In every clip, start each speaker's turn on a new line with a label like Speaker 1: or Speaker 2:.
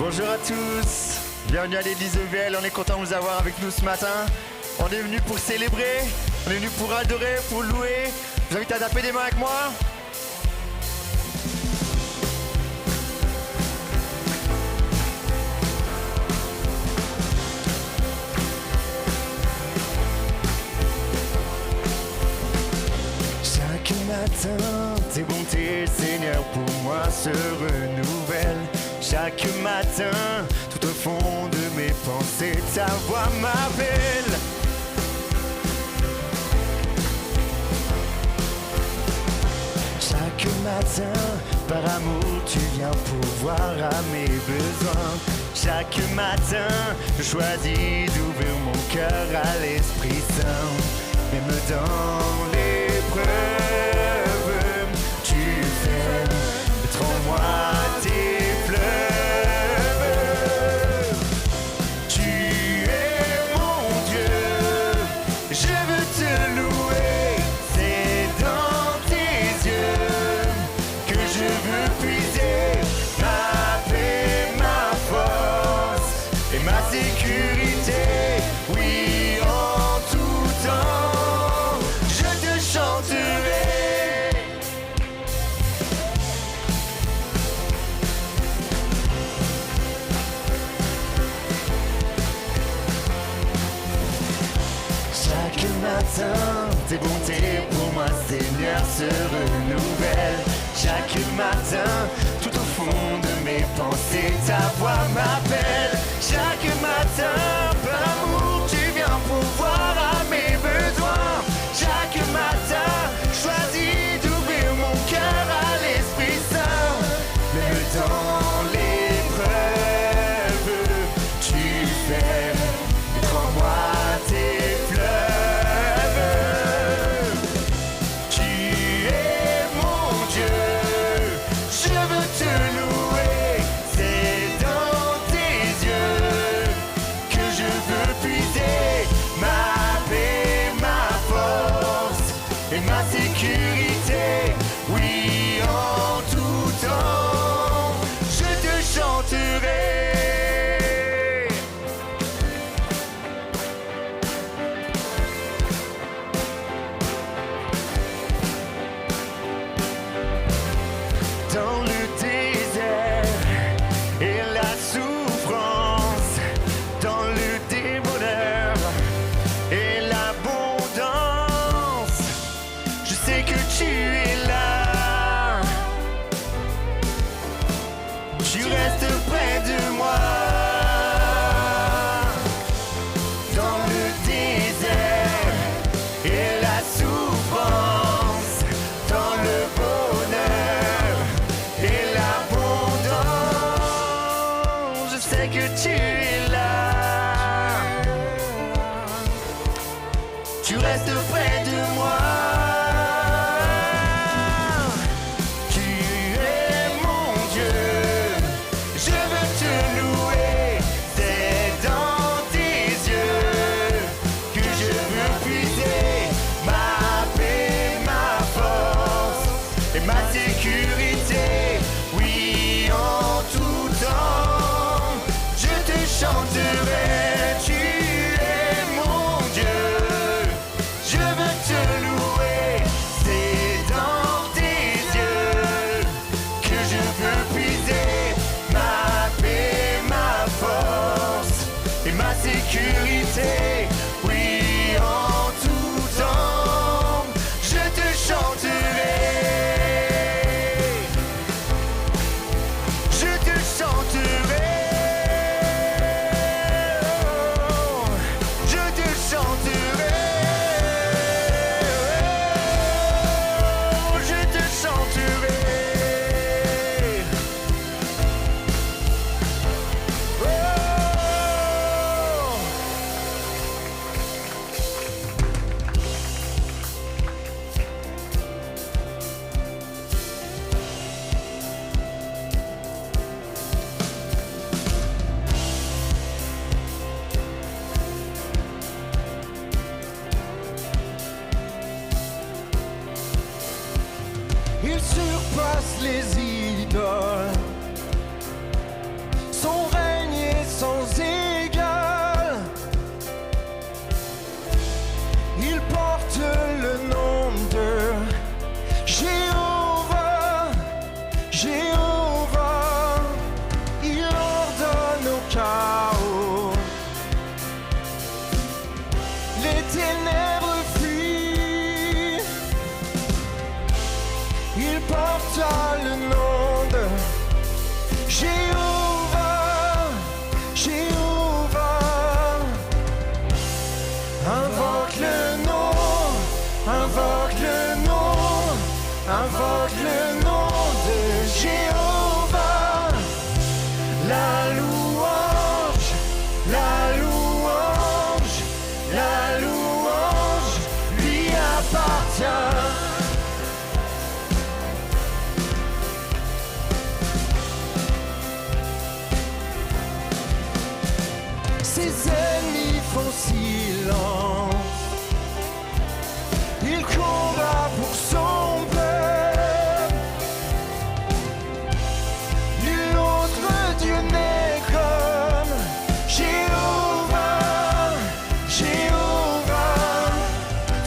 Speaker 1: Bonjour à tous, bienvenue à l'église EVL, on est content de vous avoir avec nous ce matin. On est venu pour célébrer, on est venu pour adorer, pour louer. Je vous invite à taper des mains avec moi. Chaque matin, tes bontés, Seigneur, pour moi se renouvellent. Chaque matin, tout au fond de mes pensées, ta voix m'appelle. Chaque matin, par amour, tu viens pourvoir à mes besoins. Chaque matin, je choisis d'ouvrir mon cœur à l'Esprit Saint. Même dans l'épreuve, tu fais mettre en moi tes fleuves. Tu es mon Dieu, je veux te louer. C'est dans tes yeux que je veux puiser ma paix, ma force et ma sécurité. Oui, en tout temps, je te chanterai. Chaque matin, tes bontés pour moi, Seigneur, se renouvellent. Chaque matin, tout au fond de mes pensées, ta voix m'appelle. Chaque matin, par amour, tu viens pourvoir à mes besoins. Chaque matin, choisis d'ouvrir mon cœur à l'Esprit Saint. Même dans l'épreuve, tu fais mettre en moi tes fleuves. Tu es mon Dieu, je veux te louer. C'est dans tes yeux que je veux puiser ma paix, ma force et ma sécurité. Oui, en tout temps, je te chanterai. Dans le désert et la souffrance, dans le déshonneur et l'abondance, je sais que tu es là. Tu restes près de moi. Dans le désert et la souffrance, dans le bonheur et l'abondance, je sais que tu es là. Tu restes près de moi. Tu es mon Dieu, je veux te louer. C'est dans tes yeux que je veux puiser ma paix, ma force et ma sécurité. Oui, en tout temps, je te chanterai. Tu es mon Dieu, je veux te louer. C'est dans tes yeux que je veux puiser ma paix, ma force et ma sécurité. Oui, en tout temps, je te chanterai. Je te chanterai. Oh, je te chanterai. Oh, je te chanterai. Oh. Il surpasse les idoles. Son règne toi le nom de Jéhovah, Jéhovah. Invoque le nom, invoque le nom, invoque le nom de Jéhovah. La louange, la louange, la louange lui appartient. Ses ennemis font silence. Il combat pour son peuple. Nul autre Dieu n'est comme Jéhovah, Jéhovah.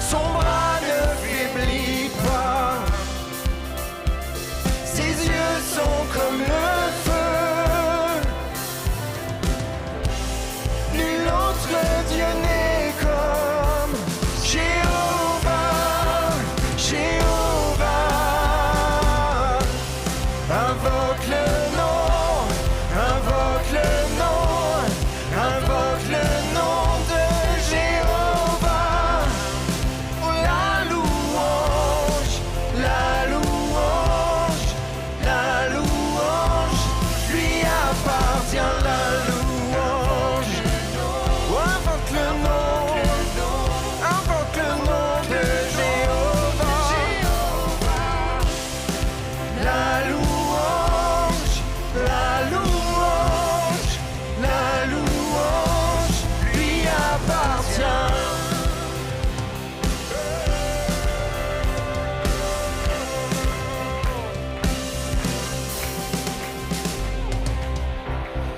Speaker 1: Son bras ne faiblit pas. Ses yeux sont comme le feu. Nul autre Dieu n'est comme Jéhovah, Jéhovah. Invoque le nom, invoque le nom, invoque le nom de Jéhovah. Oh, la louange, la louange, la louange lui appartient, la louange. Oh, invoque le nom, invoque le nom de Jéhovah. La louange, la louange, la louange lui appartient.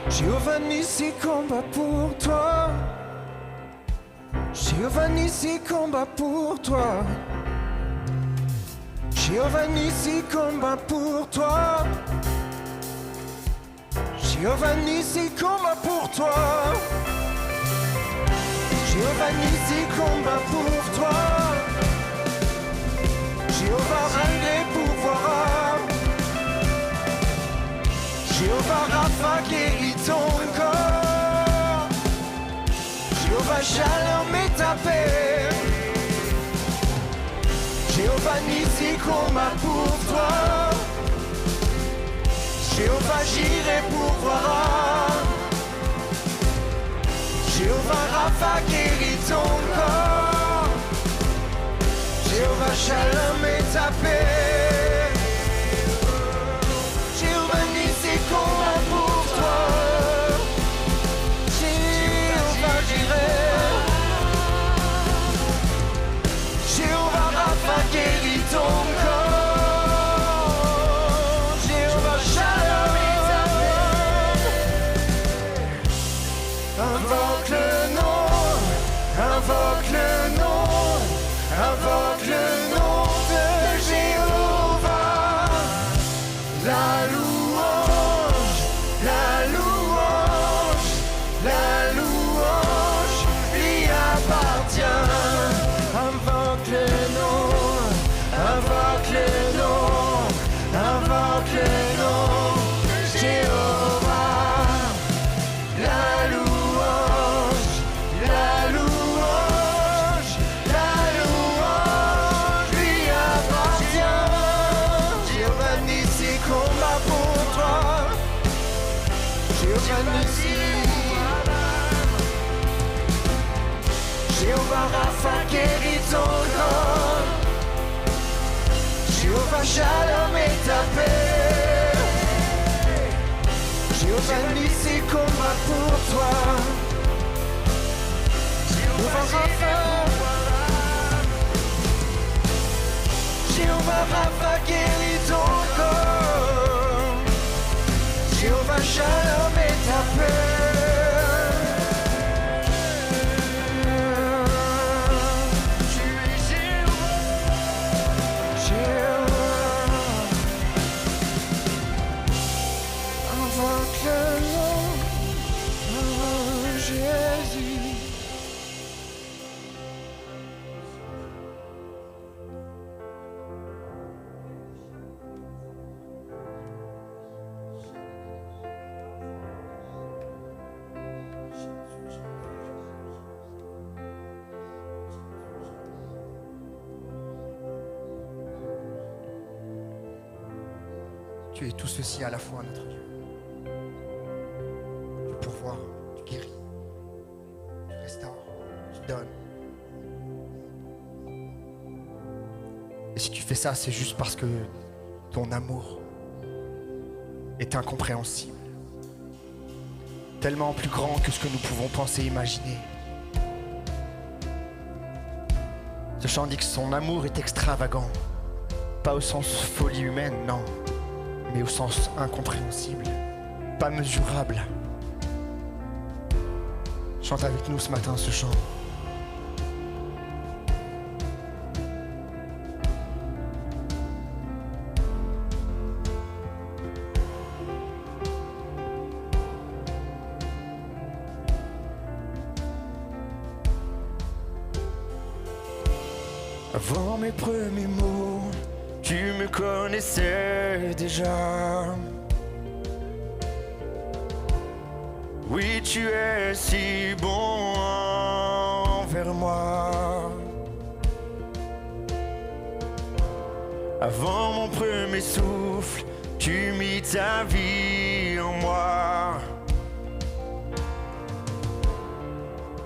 Speaker 1: Jéhovah Nissi combat pour toi. Jéhovah Nissi combat pour toi. Jéhovah Nissi combat pour toi. Jéhovah Nissi combat pour toi. Jéhovah Nissi combat pour toi. Jéhovah règne et pouvoir. Jéhovah Rapha guérit ton corps. Jéhovah Shalom est ta paix. Jéhovah Nissi combat pour toi. Jéhovah Jireh pourvoira. Jéhovah Rapha guérit ton corps. Jéhovah Shalom est ta paix. Jéhovah Nissi combat pour toi. Jéhovah Jireh. Jéhovah Rapha guérit ton corps. Jéhovah Shalom est ta paix. Invoque le nom, invoque le nom, invoque le nom de Jéhovah. La louange, la louange, la louange lui appartient. Invoque le nom, invoque le nom, invoque le nom de Jéhovah. La louange, la louange, la louange lui appartient. Jéhovah Nissi combat pour toi. Jéhovah Nissi. Jéhovah Rapha guérit ton corps. Jéhovah Shalom est ta paix. Jéhovah Nissi combat pour toi. Jéhovah Rapha. Jéhovah Rapha guérit ton corps. Jéhovah Shalom est ta paix. Invoque le nom de Jésus.
Speaker 2: Tu es tout ceci à la fois, notre Dieu. Tu pourvois, tu guéris, tu restaures, tu donnes. Et si tu fais ça, c'est juste parce que ton amour est incompréhensible. Tellement plus grand que ce que nous pouvons penser et imaginer. Ce chant dit que son amour est extravagant. Pas au sens folie humaine, non. Mais au sens incompréhensible. Pas mesurable. Chante avec nous ce matin ce chant. Avant mes premiers mots, tu me connaissais déjà. Oui, tu es si bon envers moi. Avant mon premier souffle, tu mis ta vie en moi.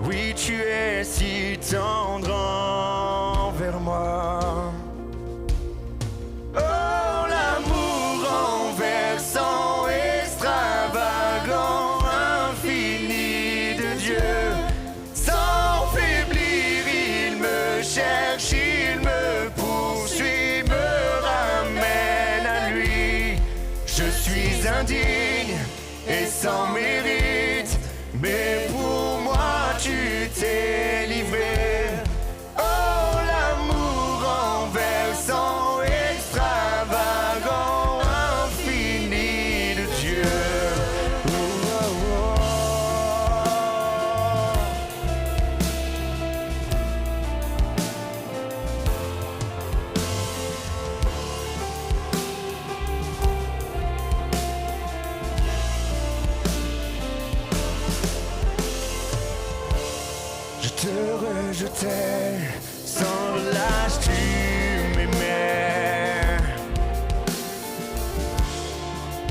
Speaker 2: Oui, tu es si tendre envers moi. Oh, l'amour renversant, extravagant, infini de Dieu. Sans faiblir, il me cherche, il me poursuit, me ramène à lui. Je suis indigne et sans mérite, mais pour moi tu t'es livré. Oh, l'amour renversant, extravagant, infini de Dieu. Oh, oh, oh. Je te rejetais, sans relâche tu m'aimais.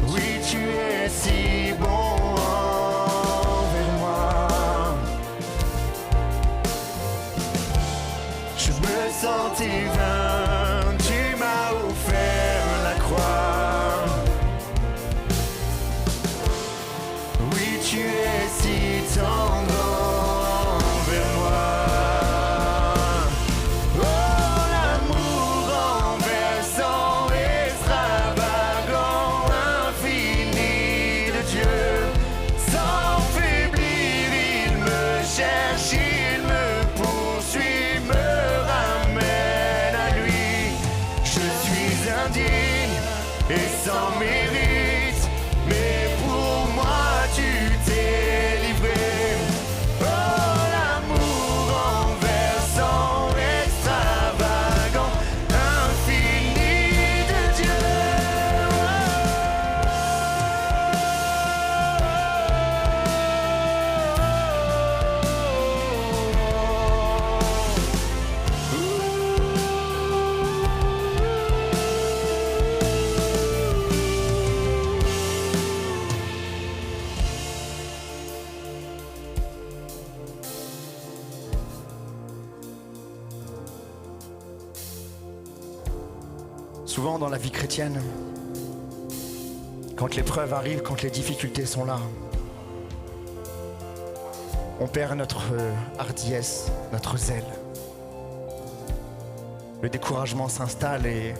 Speaker 2: Oui, tu es si bon envers moi. Je me sentais vain, tu m'as offert la croix. Oui, tu es si tendre envers moi. Oh, l'amour renversant, extravagant, infini de Dieu. Sans faiblir, il me cherche, il me poursuit, me ramène à lui. Je suis indigne et sans mérite, mais pour moi tu t'es livré. Oh, l'amour renversant, extravagant, infini de Dieu. Souvent dans la vie chrétienne, quand l'épreuve arrive, quand les difficultés sont là, on perd notre hardiesse, notre zèle. Le découragement s'installe et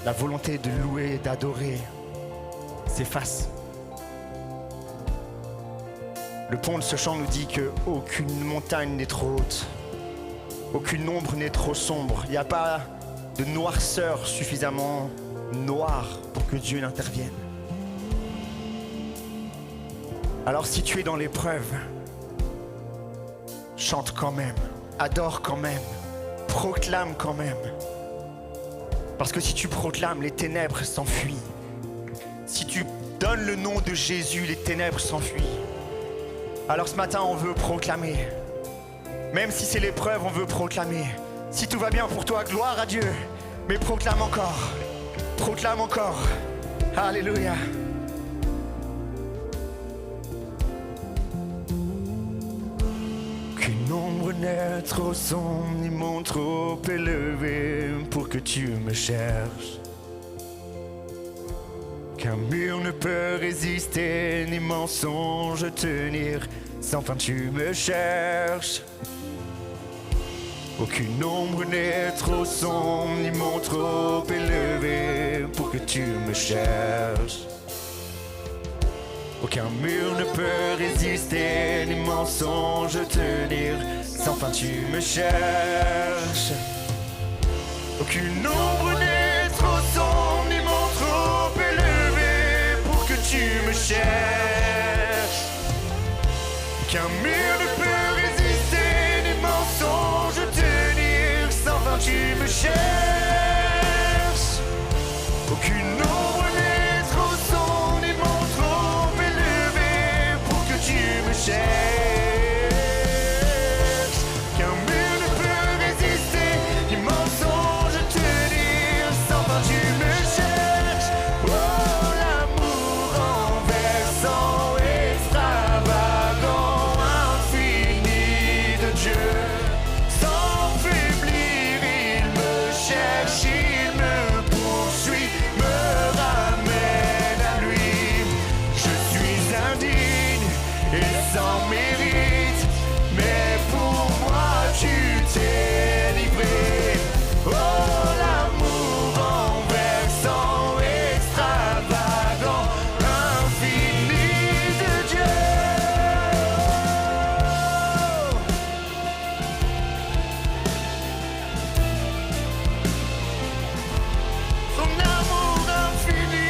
Speaker 2: la volonté de louer, d'adorer s'efface. Le pont de ce chant nous dit qu'aucune montagne n'est trop haute, aucune ombre n'est trop sombre. Il n'y a pas de noirceur suffisamment noire pour que Dieu n'intervienne. Alors si tu es dans l'épreuve, chante quand même, adore quand même, proclame quand même. Parce que si tu proclames, les ténèbres s'enfuient. Si tu donnes le nom de Jésus, les ténèbres s'enfuient. Alors ce matin, on veut proclamer. Même si c'est l'épreuve, on veut proclamer. Si tout va bien pour toi, gloire à Dieu. Mais proclame encore. Proclame encore. Alléluia. Qu'une ombre n'est trop sombre ni mon trop élevé pour que tu me cherches. Qu'un mur ne peut résister ni mensonge tenir, sans fin tu me cherches. Aucune ombre n'est trop sombre ni mon trop élevé pour que tu me cherches. Aucun mur ne peut résister ni mensonge tenir, sans fin tu me cherches. Aucune ombre n'est trop sombre ni mon trop élevé pour que tu me cherches. Qu'un mur ne peut résister ni mensonge tenir, sans fin tu me cherches. Aucune ombre n'est trop sombre ni mon trop élevé pour que tu me cherches. Qu'un mur ne peut résister ni mensonge tenir, sans fin tu me cherches. Oh, l'amour renversant, extravagant, infini de Dieu. Sans faiblir, il me cherche, il me poursuit, me ramène à lui. Je suis indigne et sans mérite, mais pour moi tu t'es livré. Oh, l'amour renversant, extravagant, infini de Dieu. Son amour infini.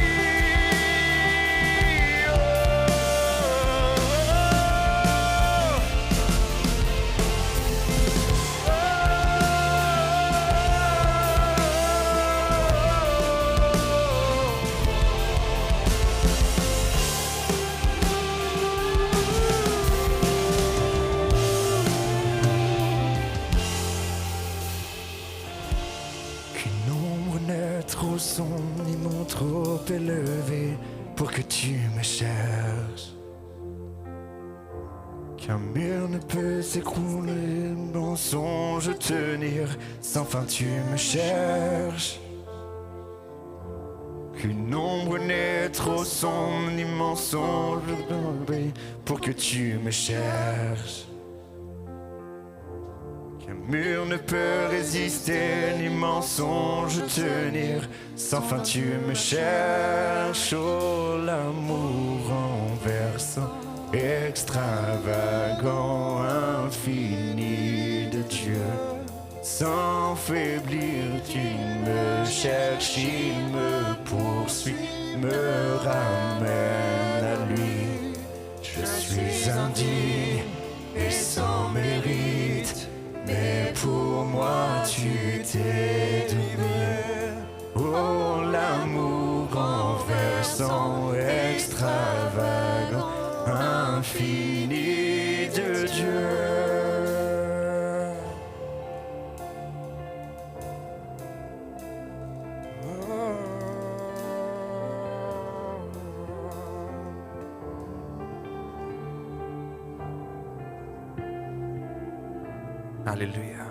Speaker 2: Qu'une ombre n'est trop sombre ni mon trop élevé pour que tu me cherches. Qu'un mur ne peut s'écrouler, mensonge tenir, sans fin tu me cherches. Qu'une ombre n'est trop sombre ni mensonge élevé pour que tu me cherches. Qu'un mur ne peut résister ni mensonge tenir, sans fin tu me cherches. Oh, l'amour renversant, extravagant, infini de Dieu. Sans faiblir, tu me cherches, il me poursuit, me ramène à lui. Je suis indigne et sans mérite, mais pour moi tu t'es donné. Oh, l'amour renversant, extravagant, infini de Dieu. Alléluia.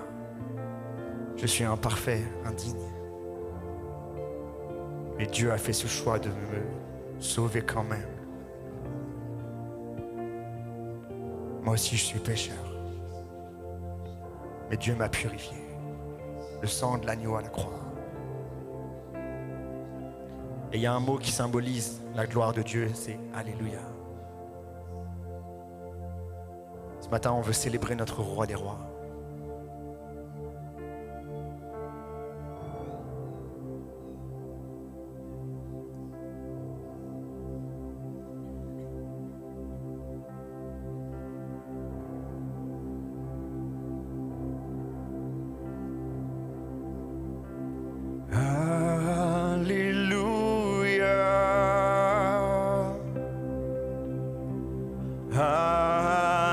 Speaker 2: Je suis imparfait, indigne. Mais Dieu a fait ce choix de me sauver quand même. Moi aussi je suis pécheur. Mais Dieu m'a purifié. Le sang de l'agneau à la croix. Et il y a un mot qui symbolise la gloire de Dieu, c'est Alléluia. Ce matin, on veut célébrer notre roi des rois.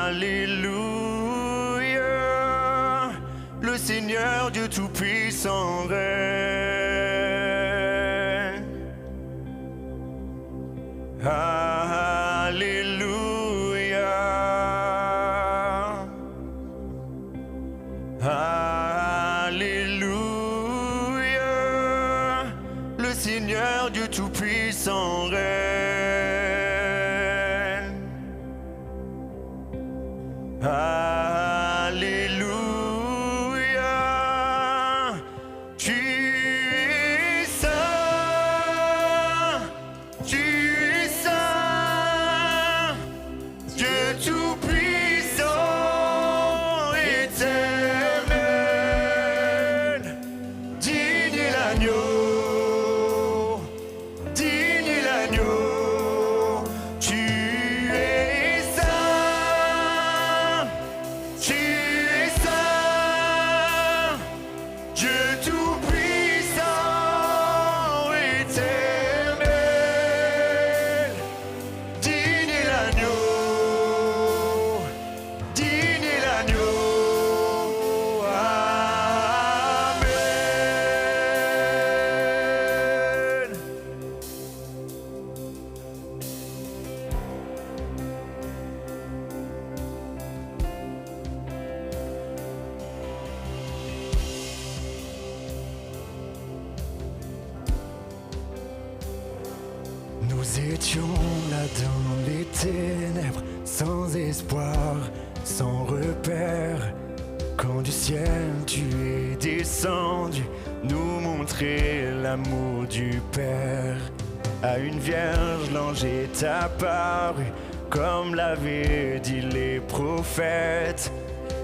Speaker 2: Alléluia, le Seigneur Dieu Tout-Puissant règne. Seigneur Dieu Tout-Puissant règne. Alléluia, tu es saint, tu es saint, Dieu Tout-Puissant, éternel, digne est l'agneau, digne est l'agneau, tu es saint, tu es saint, Dieu Tout-Puissant, éternel, digne est l'agneau, digne est l'agneau, amen. Nous étions là dans les ténèbres, sans espoir, sans repère. Quand du ciel tu es descendu, nous montrer l'amour du Père. À une vierge l'ange est apparu, comme l'avaient dit les prophètes.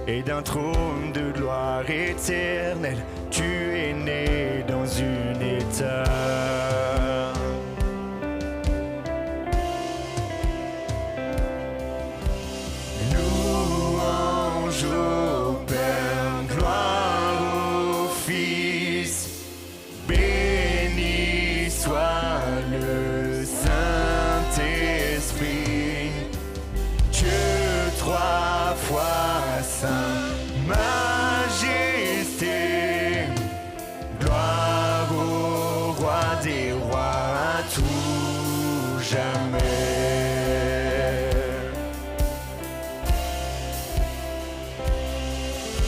Speaker 2: Et d'un trône de gloire éternelle, tu es né dans une étable. Louange au Père, gloire au Fils, béni soit le Saint-Esprit, Dieu trois fois saint, majesté, gloire au roi des rois à tout jamais.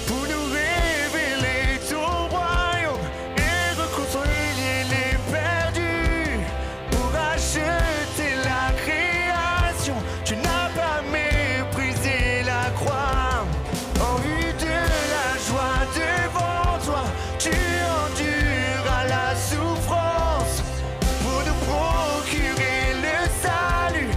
Speaker 2: Pour nous révéler ton royaume et reconstruire les perdus, pour acheter la création, tu n'as pas méprisé la croix. En vue de la joie devant toi, tu enduras la souffrance pour nous procurer le salut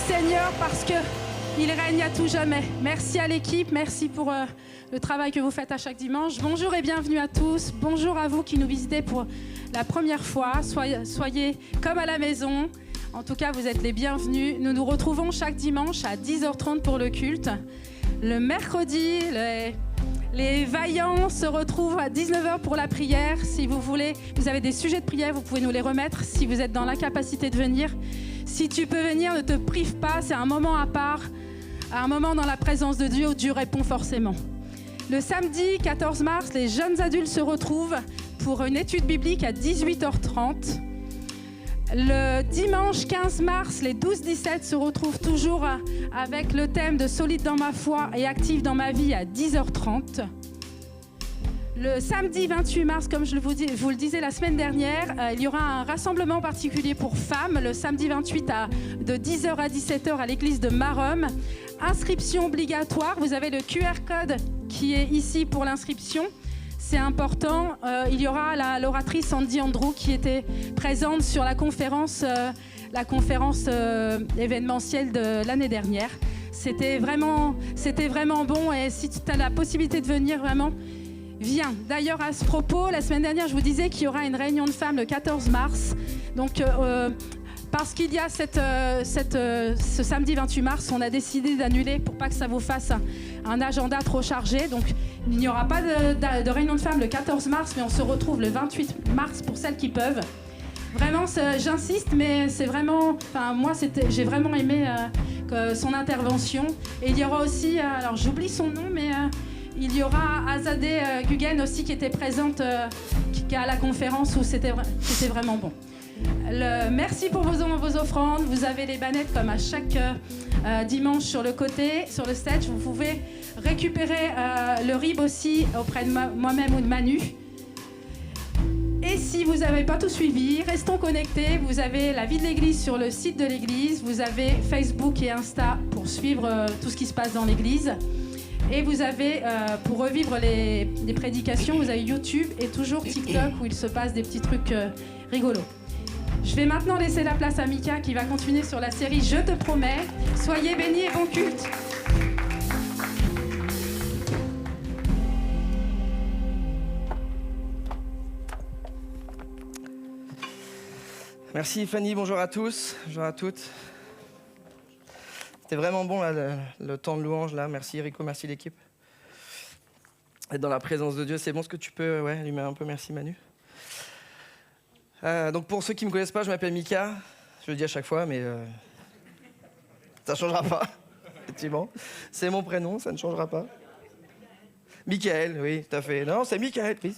Speaker 3: Seigneur parce qu'il règne à tout jamais. Merci à l'équipe, merci pour le travail que vous faites à chaque dimanche. Bonjour et bienvenue à tous. Bonjour à vous qui nous visitez pour la première fois. Soyez comme à la maison. En tout cas, vous êtes les bienvenus. Nous nous retrouvons chaque dimanche à 10h30 pour le culte. Le mercredi, les vaillants se retrouvent à 19h pour la prière. Si vous voulez, vous avez des sujets de prière, vous pouvez nous les remettre si vous êtes dans l'incapacité de venir. Si tu peux venir, ne te prive pas, c'est un moment à part, un moment dans la présence de Dieu où Dieu répond forcément. Le samedi 14 mars, les jeunes adultes se retrouvent pour une étude biblique à 18h30. Le dimanche 15 mars, les 12-17 se retrouvent toujours avec le thème de Solide dans ma foi et active dans ma vie à 10h30. Le samedi 28 mars, comme je vous le disais la semaine dernière, il y aura un rassemblement particulier pour femmes le samedi 28 de 10h à 17h à l'église de Marum. Inscription obligatoire, vous avez le QR code qui est ici pour l'inscription. C'est important. Il y aura l'oratrice Sandy Andrew qui était présente sur la conférence événementielle de l'année dernière. C'était vraiment bon et si tu as la possibilité de venir, vraiment, viens. D'ailleurs, à ce propos, la semaine dernière, je vous disais qu'il y aura une réunion de femmes le 14 mars. Donc, parce qu'il y a ce samedi 28 mars, on a décidé d'annuler pour pas que ça vous fasse un agenda trop chargé. Donc, il n'y aura pas de réunion de femmes le 14 mars, mais on se retrouve le 28 mars pour celles qui peuvent. Vraiment, j'insiste, mais c'est vraiment... Enfin, moi, j'ai vraiment aimé son intervention. Et il y aura aussi... alors, j'oublie son nom, mais... il y aura Azadeh Guggen aussi qui était présente à la conférence où c'était vraiment bon. Merci pour vos offrandes. Vous avez les bannettes comme à chaque dimanche sur le côté, sur le stage. Vous pouvez récupérer le RIB aussi auprès de moi-même ou de Manu. Et si vous n'avez pas tout suivi, restons connectés. Vous avez la vie de l'église sur le site de l'église. Vous avez Facebook et Insta pour suivre tout ce qui se passe dans l'église. Et vous avez, pour revivre les prédications, vous avez YouTube et toujours TikTok où il se passe des petits trucs rigolos. Je vais maintenant laisser la place à Mika qui va continuer sur la série Je te promets. Soyez bénis et bon culte.
Speaker 4: Merci Fanny, bonjour à tous, bonjour à toutes. C'était vraiment bon là, le temps de louange là. Merci Rico, merci l'équipe. Être dans la présence de Dieu, c'est bon. Ce que tu peux allumer un peu, merci Manu. Donc pour ceux qui ne me connaissent pas, je m'appelle Mika. Je le dis à chaque fois, mais ça ne changera pas. Effectivement, c'est mon prénom, ça ne changera pas. Michael, oui, tout à fait. Non, c'est Michael, oui.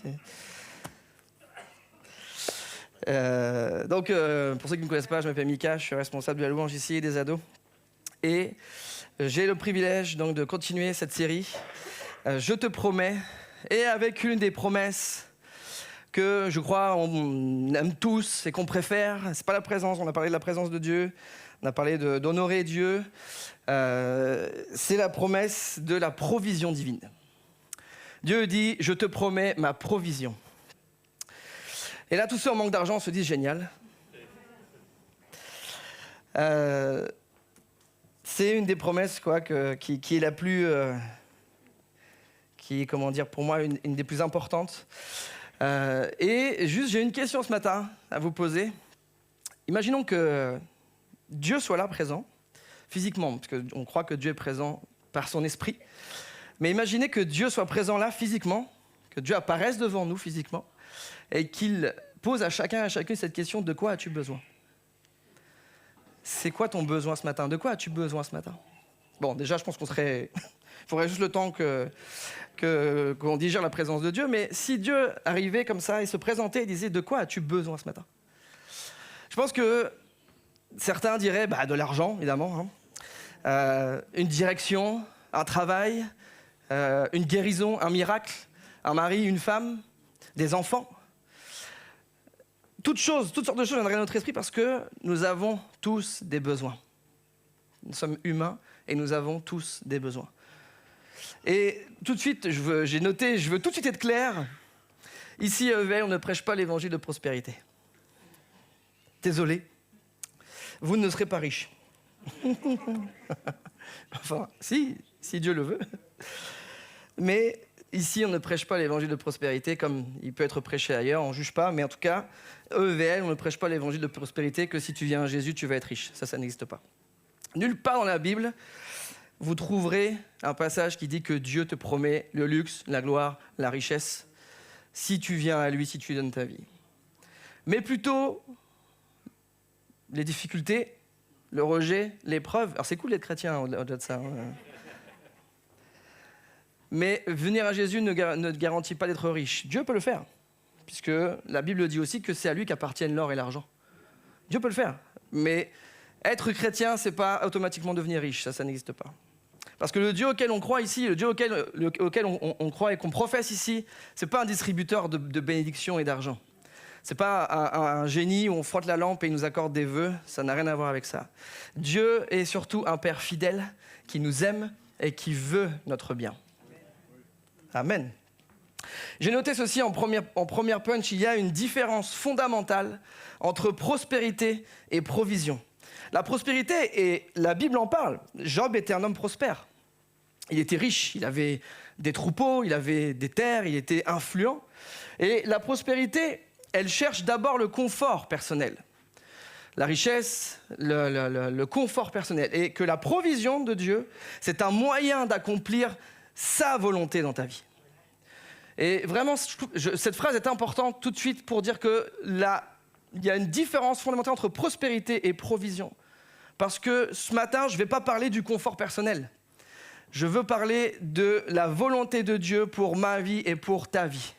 Speaker 4: Donc pour ceux qui ne me connaissent pas, je m'appelle Mika, je suis responsable de la louange ici et des ados. Et j'ai le privilège donc de continuer cette série, Je te promets, et avec une des promesses que je crois on aime tous et qu'on préfère. C'est pas la présence, on a parlé de la présence de Dieu, on a parlé d'honorer Dieu. C'est la promesse de la provision divine. Dieu dit, je te promets ma provision. Et là, tous ceux en manque d'argent se disent génial. C'est une des promesses qui est la plus, qui est, comment dire, pour moi, une des plus importantes. Et juste, j'ai une question ce matin à vous poser. Imaginons que Dieu soit là présent, physiquement, parce qu'on croit que Dieu est présent par son esprit. Mais imaginez que Dieu soit présent là physiquement, que Dieu apparaisse devant nous physiquement, et qu'il pose à chacun et à chacune cette question, de quoi as-tu besoin ? C'est quoi ton besoin ce matin ? De quoi as-tu besoin ce matin ? Bon, déjà, je pense qu'on serait... Il faudrait juste le temps qu'on digère la présence de Dieu, mais si Dieu arrivait comme ça et se présentait et disait, de quoi as-tu besoin ce matin ? Je pense que certains diraient, de l'argent, évidemment, une direction, un travail, une guérison, un miracle, un mari, une femme, des enfants. Toutes sortes de choses viendraient à notre esprit parce que nous avons tous des besoins. Nous sommes humains et nous avons tous des besoins. Et tout de suite, je veux tout de suite être clair. Ici à EVL, on ne prêche pas l'évangile de prospérité. Désolé, vous ne serez pas riches. Enfin, si Dieu le veut. Mais ici, on ne prêche pas l'évangile de prospérité comme il peut être prêché ailleurs, on ne juge pas, mais en tout cas, EVL, on ne prêche pas l'évangile de prospérité que si tu viens à Jésus, tu vas être riche. Ça n'existe pas. Nulle part dans la Bible, vous trouverez un passage qui dit que Dieu te promet le luxe, la gloire, la richesse, si tu viens à lui, si tu lui donnes ta vie. Mais plutôt, les difficultés, le rejet, l'épreuve. Alors c'est cool d'être chrétien au-delà de ça. Mais venir à Jésus ne garantit pas d'être riche. Dieu peut le faire, puisque la Bible dit aussi que c'est à lui qu'appartiennent l'or et l'argent. Dieu peut le faire, mais être chrétien, c'est pas automatiquement devenir riche, ça n'existe pas. Parce que le Dieu auquel on croit ici, le Dieu auquel on croit et qu'on professe ici, c'est pas un distributeur de bénédictions et d'argent. C'est pas un génie où on frotte la lampe et il nous accorde des vœux, ça n'a rien à voir avec ça. Dieu est surtout un Père fidèle qui nous aime et qui veut notre bien. Amen. J'ai noté ceci en première punch, il y a une différence fondamentale entre prospérité et provision. La prospérité, et la Bible en parle, Job était un homme prospère. Il était riche, il avait des troupeaux, il avait des terres, il était influent. Et la prospérité, elle cherche d'abord le confort personnel. La richesse, le confort personnel. Et que la provision de Dieu, c'est un moyen d'accomplir sa volonté dans ta vie. Et vraiment, cette phrase est importante tout de suite pour dire qu'il y a une différence fondamentale entre prospérité et provision. Parce que ce matin, je ne vais pas parler du confort personnel. Je veux parler de la volonté de Dieu pour ma vie et pour ta vie.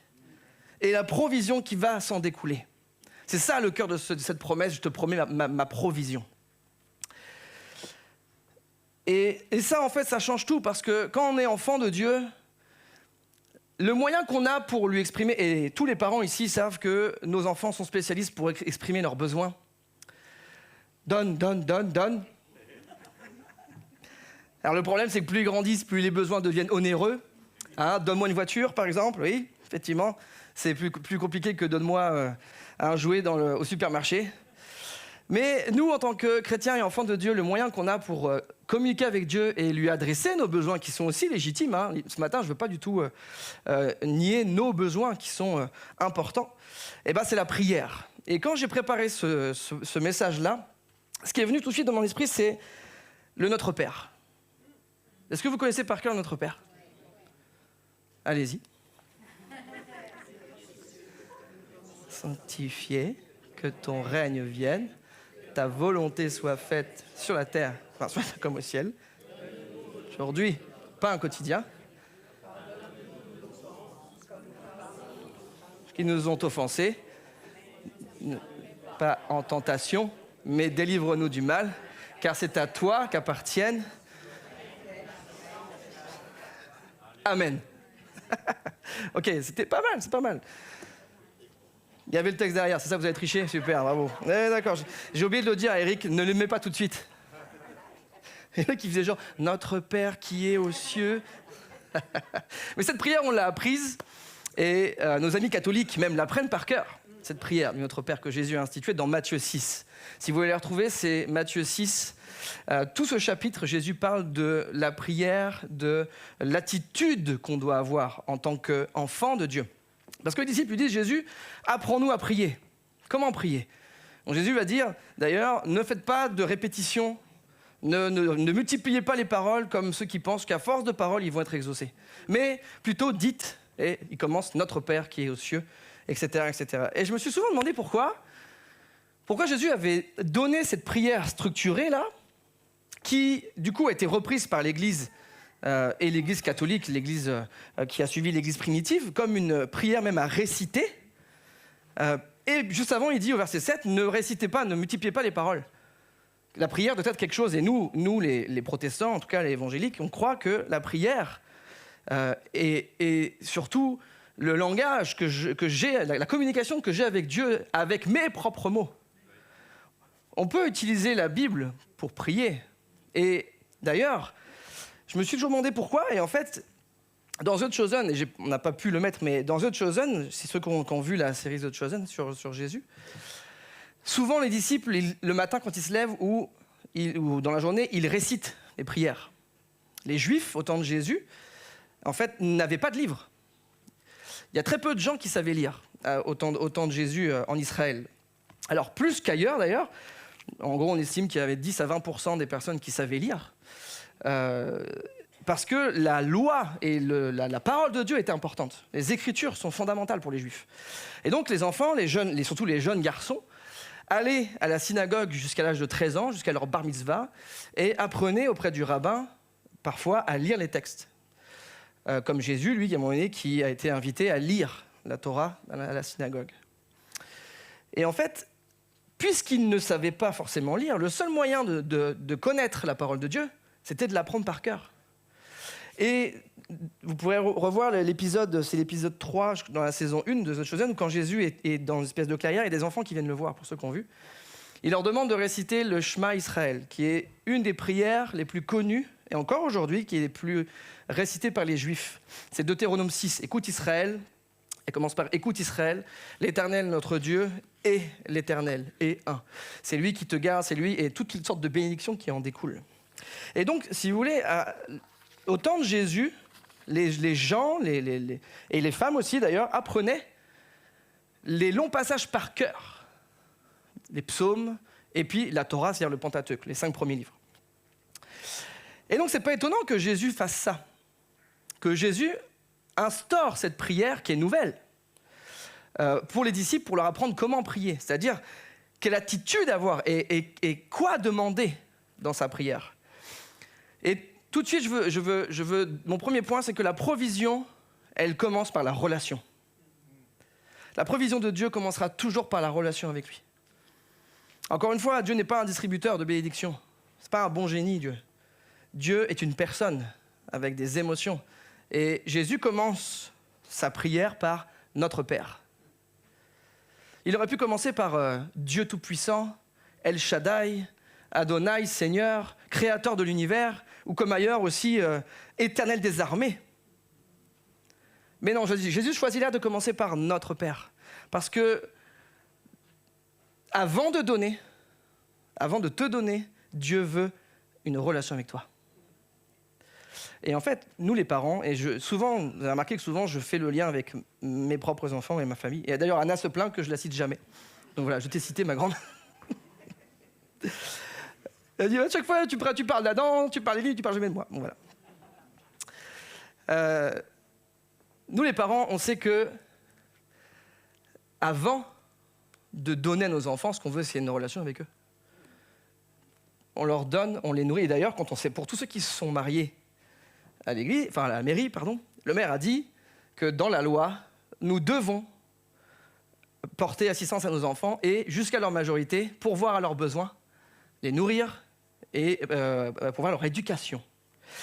Speaker 4: Et la provision qui va s'en découler. C'est ça le cœur de cette promesse, je te promets ma provision. Et ça, en fait, ça change tout, parce que quand on est enfant de Dieu, le moyen qu'on a pour lui exprimer, et tous les parents ici savent que nos enfants sont spécialistes pour exprimer leurs besoins. Donne. Alors le problème, c'est que plus ils grandissent, plus les besoins deviennent onéreux. Hein, donne-moi une voiture, par exemple, oui, effectivement. C'est plus compliqué que donne-moi un jouet au supermarché. Mais nous, en tant que chrétiens et enfants de Dieu, le moyen qu'on a pour communiquer avec Dieu et lui adresser nos besoins, qui sont aussi légitimes, hein. Ce matin, je ne veux pas du tout nier nos besoins qui sont importants, c'est la prière. Et quand j'ai préparé ce message-là, ce qui est venu tout de suite dans mon esprit, c'est le Notre Père. Est-ce que vous connaissez par cœur Notre Père ? Allez-y. Sanctifié, que ton règne vienne, ta volonté soit faite sur la terre, comme au ciel. Aujourd'hui, pas un quotidien. Qui nous ont offensés, pas en tentation, mais délivre-nous du mal, car c'est à toi qu'appartiennent. Amen. Ok, c'était pas mal, c'est pas mal. Il y avait le texte derrière, c'est ça, vous avez triché ? Super, bravo. D'accord, j'ai oublié de le dire à Eric, ne le mets pas tout de suite. Et là, qui faisait genre, notre Père qui est aux cieux. Mais cette prière, on l'a apprise, et nos amis catholiques même l'apprennent par cœur, cette prière de notre Père que Jésus a instituée dans Matthieu 6. Si vous voulez la retrouver, c'est Matthieu 6. Tout ce chapitre, Jésus parle de la prière, de l'attitude qu'on doit avoir en tant qu'enfant de Dieu. Parce que les disciples lui disent, Jésus, apprends-nous à prier. Comment prier ? Donc Jésus va dire, d'ailleurs, ne faites pas de répétition, ne multipliez pas les paroles comme ceux qui pensent qu'à force de paroles, ils vont être exaucés. Mais plutôt dites, et il commence, notre Père qui est aux cieux, etc., etc. Et je me suis souvent demandé pourquoi Jésus avait donné cette prière structurée là, qui du coup a été reprise par l'Église et l'Église catholique, l'Église qui a suivi l'Église primitive, comme une prière même à réciter. Et juste avant, il dit au verset 7, ne récitez pas, ne multipliez pas les paroles. La prière doit être quelque chose, et nous les protestants, en tout cas les évangéliques, on croit que la prière et surtout le langage que j'ai, la communication que j'ai avec Dieu, avec mes propres mots. On peut utiliser la Bible pour prier. Et d'ailleurs, je me suis toujours demandé pourquoi, et en fait, dans The Chosen, et on n'a pas pu le mettre, mais dans The Chosen, c'est ceux qui ont vu la série The Chosen sur Jésus, souvent les disciples, le matin quand ils se lèvent, ou ou dans la journée, ils récitent les prières. Les Juifs, au temps de Jésus, en fait, n'avaient pas de livre. Il y a très peu de gens qui savaient lire au temps de Jésus en Israël. Alors, plus qu'ailleurs d'ailleurs, en gros, on estime qu'il y avait 10 à 20% des personnes qui savaient lire. Parce que la loi et la parole de Dieu étaient importantes. Les Écritures sont fondamentales pour les Juifs. Et donc, les enfants, surtout les jeunes garçons, allaient à la synagogue jusqu'à l'âge de 13 ans, jusqu'à leur bar mitzvah, et apprenaient auprès du rabbin, parfois, à lire les textes. Comme Jésus, lui, à un moment donné, qui a été invité à lire la Torah à la synagogue. Et en fait, puisqu'ils ne savaient pas forcément lire, le seul moyen de connaître la parole de Dieu, c'était de l'apprendre par cœur. Et vous pourrez revoir l'épisode, c'est l'épisode 3 dans la saison 1 de The Chosen, où quand Jésus est dans une espèce de clairière, il y a des enfants qui viennent le voir, pour ceux qui ont vu. Il leur demande de réciter le Shema Israël, qui est une des prières les plus connues, et encore aujourd'hui, qui est les plus récitées par les Juifs. C'est Deutéronome 6, écoute Israël, elle commence par écoute Israël, l'Éternel notre Dieu est l'Éternel, est un. C'est lui qui te garde, c'est lui, et toutes sortes de bénédictions qui en découlent. Et donc, si vous voulez, au temps de Jésus, les gens, et les femmes aussi d'ailleurs, apprenaient les longs passages par cœur. Les psaumes, et puis la Torah, c'est-à-dire le Pentateuque, les 5 premiers livres. Et donc, c'est pas étonnant que Jésus fasse ça. Que Jésus instaure cette prière qui est nouvelle pour les disciples, pour leur apprendre comment prier. C'est-à-dire, quelle attitude avoir et quoi demander dans sa prière. Et tout de suite, mon premier point, c'est que la provision, elle commence par la relation. La provision de Dieu commencera toujours par la relation avec lui. Encore une fois, Dieu n'est pas un distributeur de bénédictions. Ce n'est pas un bon génie, Dieu. Dieu est une personne avec des émotions. Et Jésus commence sa prière par notre Père. Il aurait pu commencer par Dieu Tout-Puissant, El Shaddai, Adonai, Seigneur, Créateur de l'univers, ou comme ailleurs aussi, Éternel des armées. Mais non, Jésus choisit là de commencer par notre Père. Parce que avant de te donner, Dieu veut une relation avec toi. Et en fait, nous les parents, souvent, vous avez remarqué que souvent je fais le lien avec mes propres enfants et ma famille. Et d'ailleurs, Anna se plaint que je la cite jamais. Donc voilà, je t'ai cité ma grande. Elle dit à chaque fois, tu parles d'Adam, tu parles des livres, tu parles jamais de moi. Bon, voilà. Nous les parents, on sait que avant de donner à nos enfants, ce qu'on veut, c'est une relation avec eux. On leur donne, on les nourrit. Et d'ailleurs, pour tous ceux qui se sont mariés à l'église, enfin à la mairie, pardon, le maire a dit que dans la loi, nous devons porter assistance à nos enfants et, jusqu'à leur majorité, pourvoir à leurs besoins, les nourrir et pourvoir à leur éducation.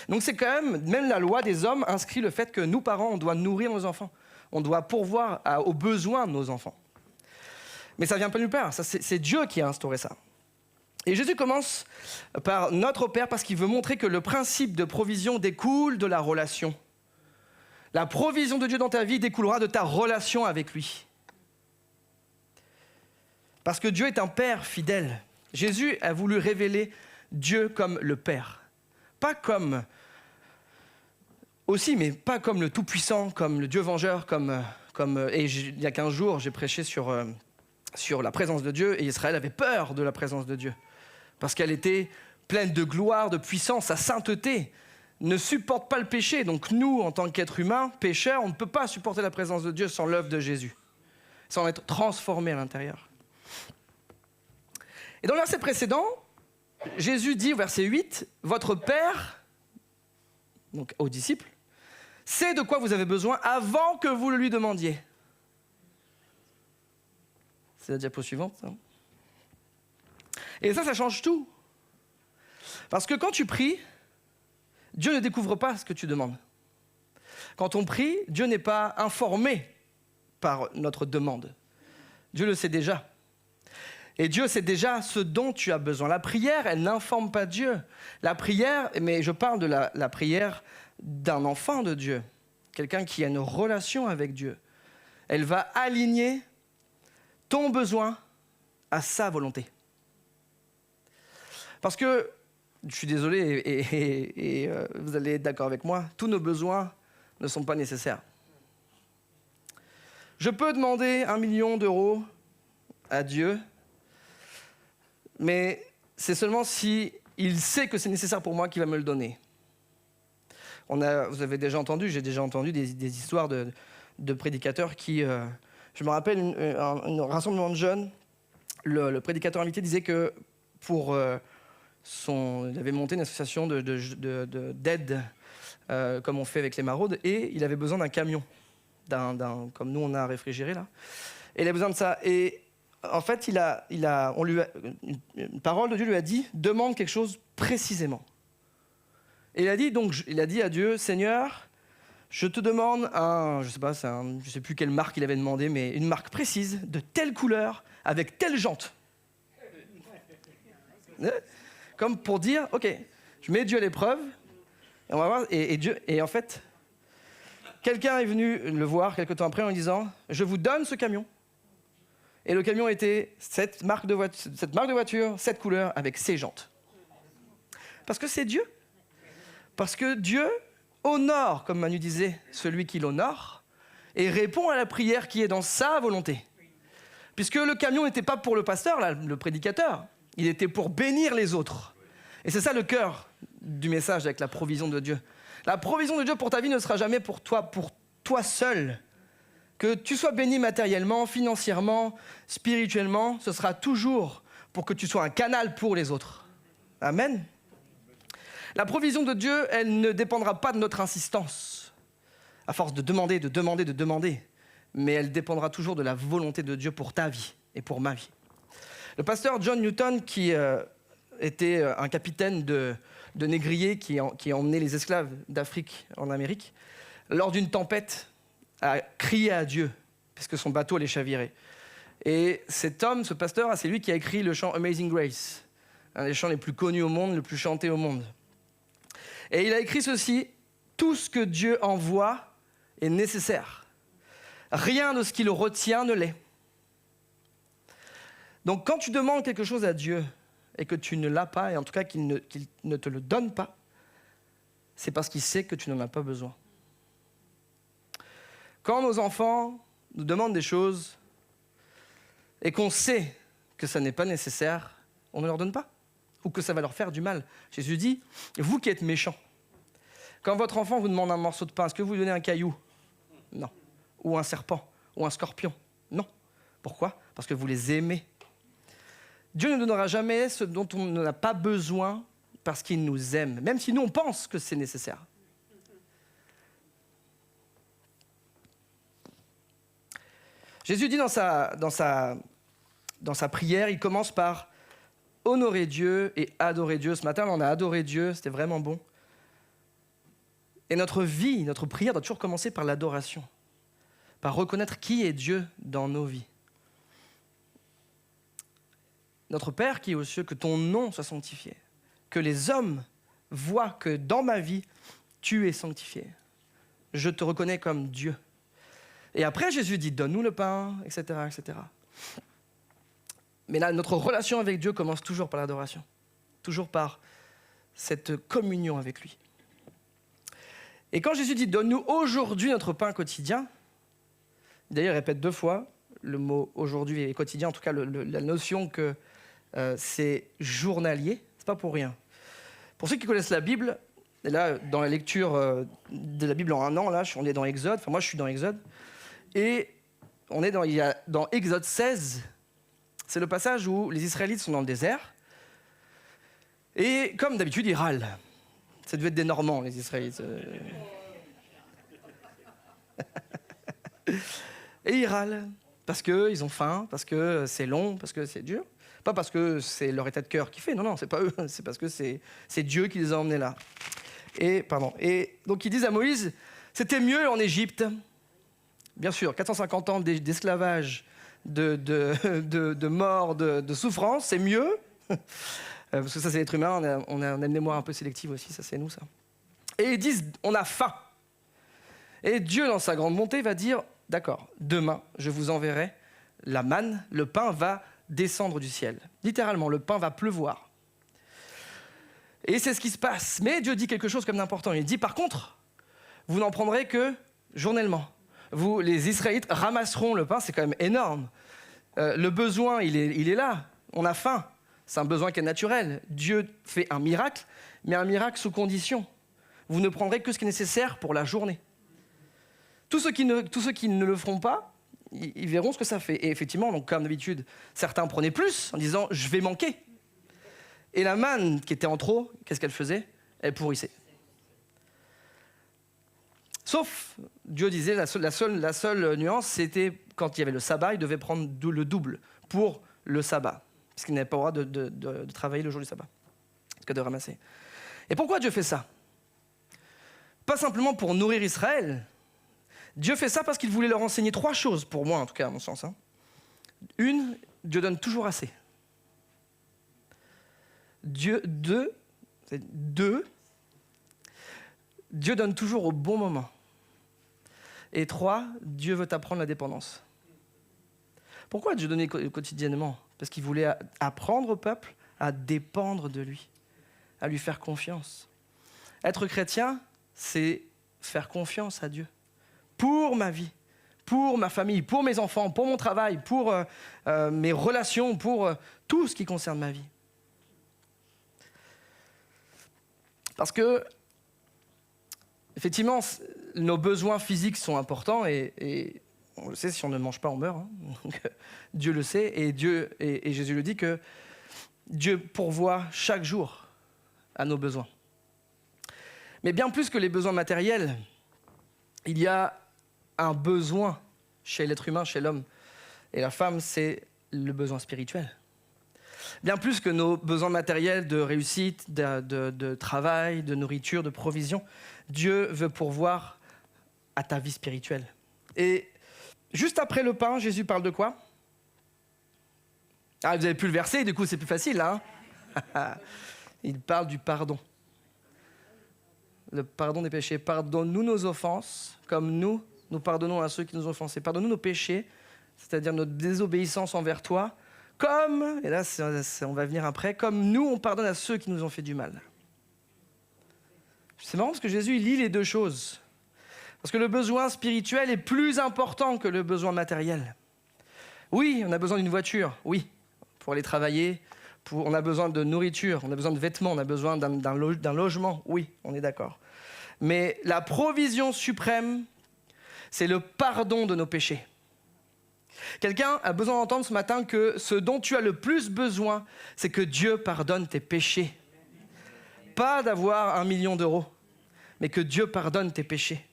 Speaker 4: Donc c'est quand même la loi des hommes inscrit le fait que nous, parents, on doit nourrir nos enfants. On doit pourvoir aux besoins de nos enfants. Mais ça ne vient pas nulle part, c'est Dieu qui a instauré ça. Et Jésus commence par notre Père parce qu'il veut montrer que le principe de provision découle de la relation. La provision de Dieu dans ta vie découlera de ta relation avec lui. Parce que Dieu est un Père fidèle. Jésus a voulu révéler Dieu comme le Père. Pas comme... Aussi, mais pas comme le Tout-Puissant, comme le Dieu vengeur, il y a 15 jours, j'ai prêché sur la présence de Dieu, et Israël avait peur de la présence de Dieu. Parce qu'elle était pleine de gloire, de puissance, sa sainteté ne supporte pas le péché. Donc nous, en tant qu'êtres humains, pécheurs, on ne peut pas supporter la présence de Dieu sans l'œuvre de Jésus, sans être transformé à l'intérieur. Et dans le verset précédent, Jésus dit au verset 8, « Votre Père, donc aux disciples, sait de quoi vous avez besoin avant que vous le lui demandiez. » C'est la diapo suivante, ça. Et ça change tout. Parce que quand tu pries, Dieu ne découvre pas ce que tu demandes. Quand on prie, Dieu n'est pas informé par notre demande. Dieu le sait déjà. Et Dieu sait déjà ce dont tu as besoin. La prière, elle n'informe pas Dieu. La prière, mais je parle de la prière d'un enfant de Dieu, quelqu'un qui a une relation avec Dieu. Elle va aligner ton besoin à sa volonté. Parce que, je suis désolé, et vous allez être d'accord avec moi, tous nos besoins ne sont pas nécessaires. Je peux demander 1 million d'euros à Dieu, mais c'est seulement si il sait que c'est nécessaire pour moi qu'il va me le donner. Vous avez déjà entendu, j'ai déjà entendu des histoires de prédicateurs qui... je me rappelle un rassemblement de jeunes, le prédicateur invité disait que il avait monté une association d'aide, comme on fait avec les maraudes, et il avait besoin d'un camion, comme nous on a un réfrigéré là. Et il a besoin de ça. Et en fait, une parole de Dieu lui a dit, demande quelque chose précisément. Et il a dit à Dieu, Seigneur, je te demande je sais plus quelle marque il avait demandé, mais une marque précise, de telle couleur, avec telle jante. Comme pour dire, ok, je mets Dieu à l'épreuve, et on va voir. Et en fait, quelqu'un est venu le voir quelque temps après en lui disant, je vous donne ce camion. Et le camion était cette marque de voiture, cette couleur, avec ces jantes. Parce que c'est Dieu. Parce que Dieu honore, comme Manu disait, celui qui l'honore, et répond à la prière qui est dans sa volonté. Puisque le camion n'était pas pour le pasteur, là, le prédicateur, il était pour bénir les autres. Et c'est ça le cœur du message avec la provision de Dieu. La provision de Dieu pour ta vie ne sera jamais pour toi seul. Que tu sois béni matériellement, financièrement, spirituellement, ce sera toujours pour que tu sois un canal pour les autres. Amen. La provision de Dieu, elle ne dépendra pas de notre insistance, à force de demander, mais elle dépendra toujours de la volonté de Dieu pour ta vie et pour ma vie. Le pasteur John Newton, qui était un capitaine de négriers qui a emmené les esclaves d'Afrique en Amérique, lors d'une tempête, a crié à Dieu, parce que son bateau allait chavirer. Et ce pasteur, c'est lui qui a écrit le chant Amazing Grace, un des chants les plus connus au monde, le plus chanté au monde. Et il a écrit ceci, tout ce que Dieu envoie est nécessaire. Rien de ce qu'il retient ne l'est. Donc quand tu demandes quelque chose à Dieu et que tu ne l'as pas, et en tout cas qu'il ne te le donne pas, c'est parce qu'il sait que tu n'en as pas besoin. Quand nos enfants nous demandent des choses et qu'on sait que ça n'est pas nécessaire, on ne leur donne pas, ou que ça va leur faire du mal. Jésus dit, vous qui êtes méchants, quand votre enfant vous demande un morceau de pain, est-ce que vous lui donnez un caillou? Non. Ou un serpent, ou un scorpion? Non. Pourquoi? Parce que vous les aimez. Dieu ne donnera jamais ce dont on n'a pas besoin parce qu'il nous aime, même si nous on pense que c'est nécessaire. Jésus dit dans sa prière, il commence par honorer Dieu et adorer Dieu. Ce matin, on a adoré Dieu, c'était vraiment bon. Et notre vie, notre prière doit toujours commencer par l'adoration, par reconnaître qui est Dieu dans nos vies. Notre Père qui est aux cieux, que ton nom soit sanctifié, que les hommes voient que dans ma vie, tu es sanctifié. Je te reconnais comme Dieu. Et après, Jésus dit, donne-nous le pain, etc., etc. Mais là, notre relation avec Dieu commence toujours par l'adoration, toujours par cette communion avec lui. Et quand Jésus dit, donne-nous aujourd'hui notre pain quotidien, d'ailleurs, il répète 2 fois le mot aujourd'hui et quotidien, en tout cas la notion que c'est journalier, c'est pas pour rien. Pour ceux qui connaissent la Bible, et là, dans la lecture de la Bible en 1 an, là, on est dans Exode, enfin moi je suis dans Exode, et il y a dans Exode 16, c'est le passage où les Israélites sont dans le désert, et comme d'habitude, ils râlent. Ça devait être des Normands, les Israélites. Et ils râlent, parce qu'ils ont faim, parce que c'est long, parce que c'est dur. Pas parce que c'est leur état de cœur qui fait, non, c'est pas eux, c'est parce que c'est Dieu qui les a emmenés là. Et donc ils disent à Moïse, c'était mieux en Égypte. Bien sûr, 450 ans d'esclavage, de mort, de souffrance, c'est mieux. Parce que ça, c'est l'être humain, on a une mémoire un peu sélective aussi, ça, c'est nous, ça. Et ils disent, on a faim. Et Dieu, dans sa grande bonté, va dire, d'accord, demain, je vous enverrai la manne, le pain va descendre du ciel. Littéralement, le pain va pleuvoir. Et c'est ce qui se passe. Mais Dieu dit quelque chose comme d'important. Il dit, par contre, vous n'en prendrez que journellement. Vous, les Israélites, ramasseront le pain, c'est quand même énorme. Le besoin, il est là. On a faim. C'est un besoin qui est naturel. Dieu fait un miracle, mais un miracle sous condition. Vous ne prendrez que ce qui est nécessaire pour la journée. Tous ceux qui ne le feront pas, ils verront ce que ça fait. Et effectivement, donc, comme d'habitude, certains prenaient plus en disant « je vais manquer ». Et la manne qui était en trop, qu'est-ce qu'elle faisait? Elle pourrissait. Sauf, Dieu disait, la seule nuance, c'était quand il y avait le sabbat, il devait prendre le double pour le sabbat. Parce qu'il n'avait pas le droit de travailler le jour du sabbat, en tout cas de ramasser. Et pourquoi Dieu fait ça? Pas simplement pour nourrir Israël. Dieu fait ça parce qu'il voulait leur enseigner 3 choses, pour moi en tout cas, à mon sens. Une, Dieu donne toujours assez. Deux, Dieu donne toujours au bon moment. Et 3, Dieu veut t'apprendre la dépendance. Pourquoi Dieu donnait quotidiennement? Parce qu'il voulait apprendre au peuple à dépendre de lui, à lui faire confiance. Être chrétien, c'est faire confiance à Dieu. Pour ma vie, pour ma famille, pour mes enfants, pour mon travail, pour mes relations, pour tout ce qui concerne ma vie. Parce que, effectivement, nos besoins physiques sont importants et on le sait, si on ne mange pas, on meurt. Hein. Donc, Dieu le sait et Jésus le dit que Dieu pourvoit chaque jour à nos besoins. Mais bien plus que les besoins matériels, il y a un besoin chez l'être humain, chez l'homme. Et la femme, c'est le besoin spirituel. Bien plus que nos besoins matériels de réussite, de travail, de nourriture, de provision, Dieu veut pourvoir à ta vie spirituelle. Et juste après le pain, Jésus parle de quoi? Ah, vous avez pu le verser, du coup c'est plus facile, là. Hein. Il parle du pardon. Le pardon des péchés. Pardonne-nous nos offenses, comme nous pardonnons à ceux qui nous ont offensés. Pardonne-nous nos péchés, c'est-à-dire notre désobéissance envers toi, comme, et là on va venir après, comme nous on pardonne à ceux qui nous ont fait du mal. C'est marrant parce que Jésus il lie les 2 choses. Parce que le besoin spirituel est plus important que le besoin matériel. Oui, on a besoin d'une voiture, oui, pour aller travailler, on a besoin de nourriture, on a besoin de vêtements, on a besoin d'un logement, oui, on est d'accord. Mais la provision suprême, c'est le pardon de nos péchés. Quelqu'un a besoin d'entendre ce matin que ce dont tu as le plus besoin, c'est que Dieu pardonne tes péchés. Pas d'avoir 1 million d'euros, mais que Dieu pardonne tes péchés.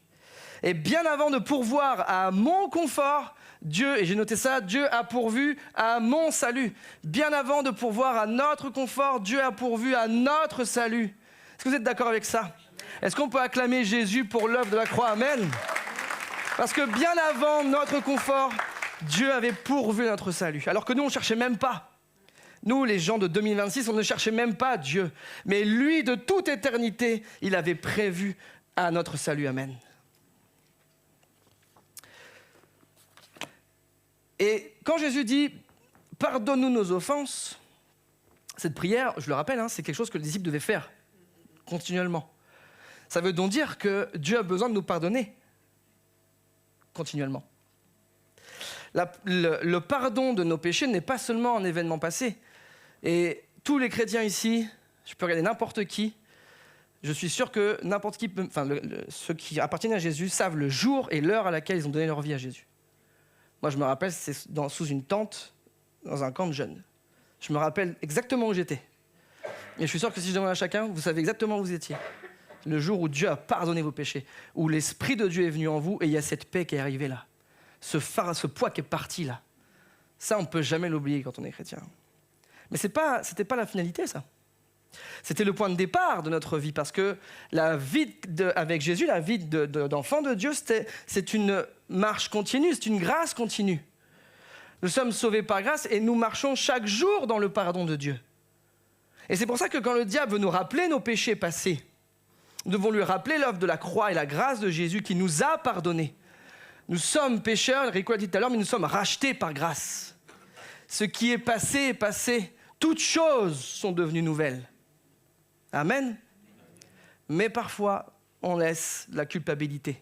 Speaker 4: Et bien avant de pourvoir à mon confort, Dieu, et j'ai noté ça, Dieu a pourvu à mon salut. Bien avant de pourvoir à notre confort, Dieu a pourvu à notre salut. Est-ce que vous êtes d'accord avec ça? Est-ce qu'on peut acclamer Jésus pour l'œuvre de la croix? Amen. Parce que bien avant notre confort, Dieu avait pourvu notre salut. Alors que nous, on ne cherchait même pas. Nous, les gens de 2026, on ne cherchait même pas Dieu. Mais lui, de toute éternité, il avait prévu à notre salut. Amen. Et quand Jésus dit « pardonne-nous nos offenses », cette prière, je le rappelle, c'est quelque chose que les disciples devaient faire continuellement. Ça veut donc dire que Dieu a besoin de nous pardonner continuellement. Le pardon de nos péchés n'est pas seulement un événement passé. Et tous les chrétiens ici, je peux regarder n'importe qui, je suis sûr que n'importe qui, ceux qui appartiennent à Jésus savent le jour et l'heure à laquelle ils ont donné leur vie à Jésus. Moi, je me rappelle, c'est sous une tente, dans un camp de jeunes. Je me rappelle exactement où j'étais. Et je suis sûr que si je demande à chacun, vous savez exactement où vous étiez. Le jour où Dieu a pardonné vos péchés, où l'Esprit de Dieu est venu en vous et il y a cette paix qui est arrivée là. Ce poids qui est parti là. Ça, on ne peut jamais l'oublier quand on est chrétien. Mais c'était pas la finalité, ça. C'était le point de départ de notre vie, parce que la vie avec Jésus, la vie d'enfant de Dieu, c'est une marche continue, c'est une grâce continue. Nous sommes sauvés par grâce et nous marchons chaque jour dans le pardon de Dieu. Et c'est pour ça que quand le diable veut nous rappeler nos péchés passés, nous devons lui rappeler l'œuvre de la croix et la grâce de Jésus qui nous a pardonnés. Nous sommes pécheurs, Rico l'a dit tout à l'heure, mais nous sommes rachetés par grâce. Ce qui est passé est passé. Toutes choses sont devenues nouvelles. Amen. Mais parfois, on laisse la culpabilité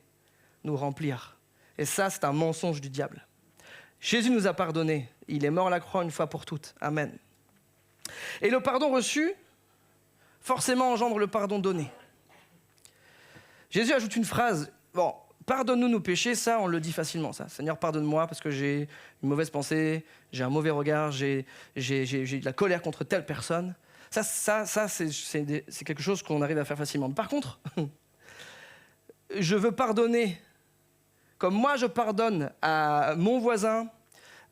Speaker 4: nous remplir. Et ça, c'est un mensonge du diable. Jésus nous a pardonné. Il est mort à la croix une fois pour toutes. Amen. Et le pardon reçu, forcément, engendre le pardon donné. Jésus ajoute une phrase. Bon, pardonne-nous nos péchés, ça, on le dit facilement, ça. Seigneur, pardonne-moi parce que j'ai une mauvaise pensée, j'ai un mauvais regard, j'ai de la colère contre telle personne. Ça c'est quelque chose qu'on arrive à faire facilement. Par contre, je veux pardonner comme moi je pardonne à mon voisin,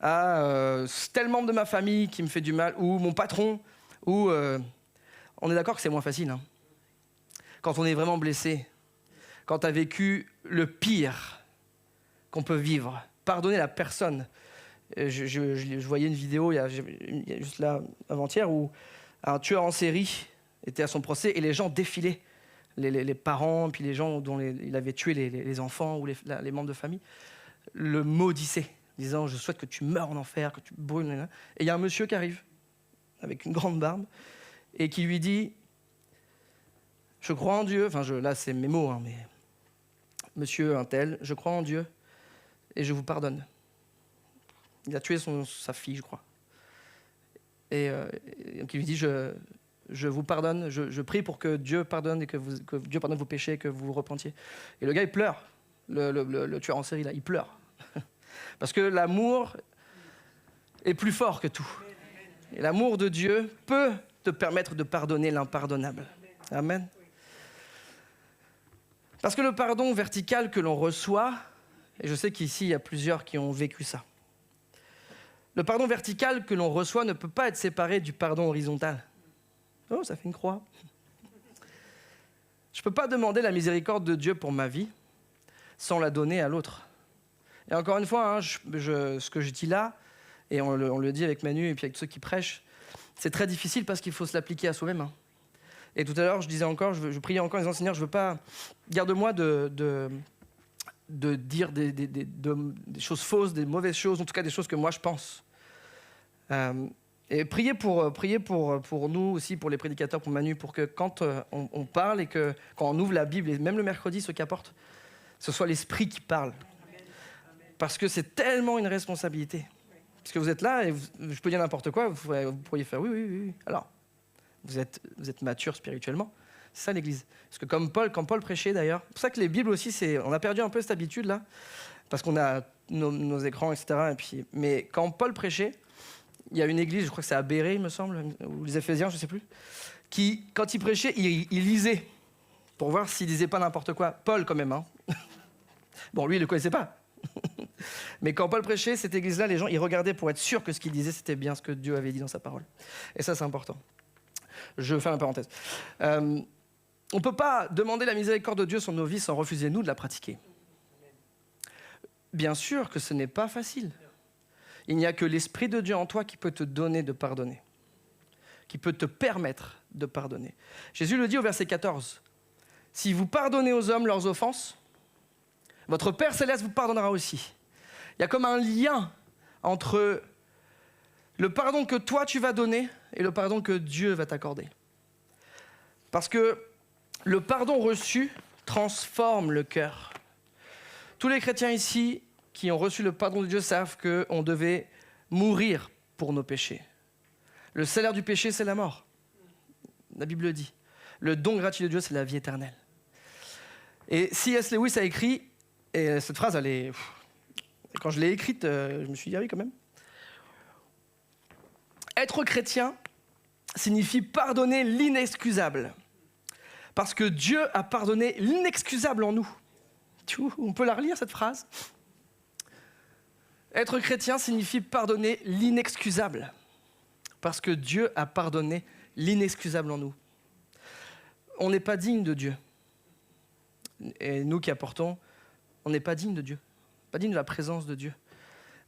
Speaker 4: à tel membre de ma famille qui me fait du mal, ou mon patron, ou... on est d'accord que c'est moins facile. Hein. Quand on est vraiment blessé, quand tu as vécu le pire qu'on peut vivre, pardonner la personne. Je voyais une vidéo il y a juste là, avant-hier, où un tueur en série était à son procès et les gens défilaient. Les parents, puis les gens dont il avait tué les enfants ou les membres de famille, le maudissaient, disant « Je souhaite que tu meurs en enfer, que tu brûles. » Et il y a un monsieur qui arrive, avec une grande barbe, et qui lui dit « Je crois en Dieu. » Enfin, là, c'est mes mots, hein, mais « Monsieur un tel, je crois en Dieu et je vous pardonne. » Il a tué sa fille, je crois. Et donc il lui dit je vous pardonne, je prie pour que Dieu pardonne et que Dieu pardonne vos péchés, que vous vous repentiez. Et le gars, il pleure. Le tueur en série, là, il pleure. Parce que l'amour est plus fort que tout. Et l'amour de Dieu peut te permettre de pardonner l'impardonnable. Amen. Parce que le pardon vertical que l'on reçoit, et je sais qu'ici, il y a plusieurs qui ont vécu ça, le pardon vertical que l'on reçoit ne peut pas être séparé du pardon horizontal. Oh, ça fait une croix. Je ne peux pas demander la miséricorde de Dieu pour ma vie sans la donner à l'autre. Et encore une fois, hein, ce que je dis là, et on le dit avec Manu et puis avec ceux qui prêchent, c'est très difficile parce qu'il faut se l'appliquer à soi-même. Hein. Et tout à l'heure, je disais encore, je priais encore les enseignants, je ne veux pas... Garde-moi de dire des choses fausses, des mauvaises choses, en tout cas des choses que moi je pense. Et priez pour nous aussi, pour les prédicateurs, pour Manu, pour que quand on parle et que quand on ouvre la Bible, et même le mercredi, ce qu'apporte, ce soit l'Esprit qui parle. Parce que c'est tellement une responsabilité. Parce que vous êtes là et je peux dire n'importe quoi, vous pourriez faire oui. Alors, vous êtes mature spirituellement. C'est ça l'Église. Parce que quand Paul prêchait d'ailleurs, c'est pour ça que les Bibles aussi, on a perdu un peu cette habitude là, parce qu'on a nos écrans, etc. Mais quand Paul prêchait, il y a une église, je crois que c'est à Béret, il me semble, ou les Éphésiens, je ne sais plus, qui, quand il prêchait, il lisait, pour voir s'il disait pas n'importe quoi. Paul quand même, hein. Bon, lui, il ne le connaissait pas. Mais quand Paul prêchait, cette église-là, les gens, ils regardaient pour être sûrs que ce qu'il disait, c'était bien ce que Dieu avait dit dans sa parole. Et ça, c'est important. Je fais une parenthèse. On ne peut pas demander la miséricorde de Dieu sur nos vies sans refuser, nous, de la pratiquer. Bien sûr que ce n'est pas facile. Il n'y a que l'Esprit de Dieu en toi qui peut te donner de pardonner, qui peut te permettre de pardonner. Jésus le dit au verset 14. « Si vous pardonnez aux hommes leurs offenses, votre Père Céleste vous pardonnera aussi. » Il y a comme un lien entre le pardon que toi tu vas donner et le pardon que Dieu va t'accorder. Parce que le pardon reçu transforme le cœur. Tous les chrétiens ici qui ont reçu le pardon de Dieu savent qu'on devait mourir pour nos péchés. Le salaire du péché, c'est la mort. La Bible le dit. Le don gratuit de Dieu, c'est la vie éternelle. Et C.S. Lewis a écrit, et cette phrase, quand je l'ai écrite, je me suis dit, ah oui, quand même. Être chrétien signifie pardonner l'inexcusable. Parce que Dieu a pardonné l'inexcusable en nous. On peut la relire, cette phrase ? Être chrétien signifie pardonner l'inexcusable. Parce que Dieu a pardonné l'inexcusable en nous. On n'est pas digne de Dieu. Et nous qui apportons, on n'est pas digne de Dieu. Pas digne de la présence de Dieu.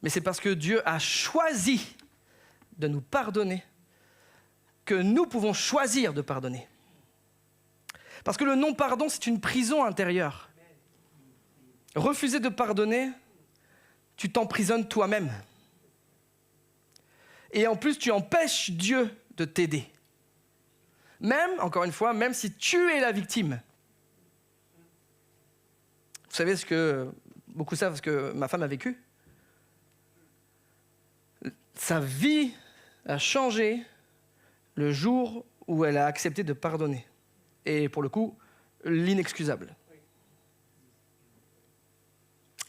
Speaker 4: Mais c'est parce que Dieu a choisi de nous pardonner que nous pouvons choisir de pardonner. Parce que le non-pardon, c'est une prison intérieure. Refuser de pardonner, tu t'emprisonnes toi-même. Et en plus, tu empêches Dieu de t'aider. Même, encore une fois, même si tu es la victime. Vous savez ce que beaucoup savent, ce que ma femme a vécu? Sa vie a changé le jour où elle a accepté de pardonner. Et pour le coup, l'inexcusable.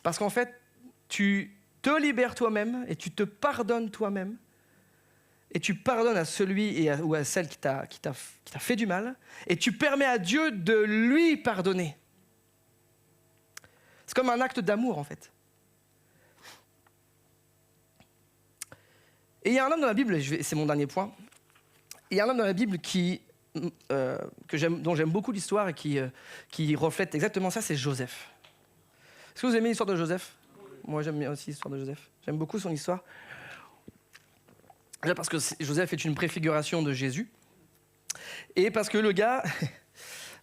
Speaker 4: Parce qu'en fait, tu te libères toi-même et tu te pardonnes toi-même. Et tu pardonnes à celui ou à celle qui t'a fait du mal. Et tu permets à Dieu de lui pardonner. C'est comme un acte d'amour, en fait. Et il y a un homme dans la Bible, c'est mon dernier point, il y a un homme dans la Bible dont j'aime beaucoup l'histoire et qui reflète exactement ça, c'est Joseph. Est-ce que vous aimez l'histoire de Joseph? Moi, j'aime bien aussi l'histoire de Joseph. J'aime beaucoup son histoire. Déjà parce que Joseph est une préfiguration de Jésus. Et parce que le gars,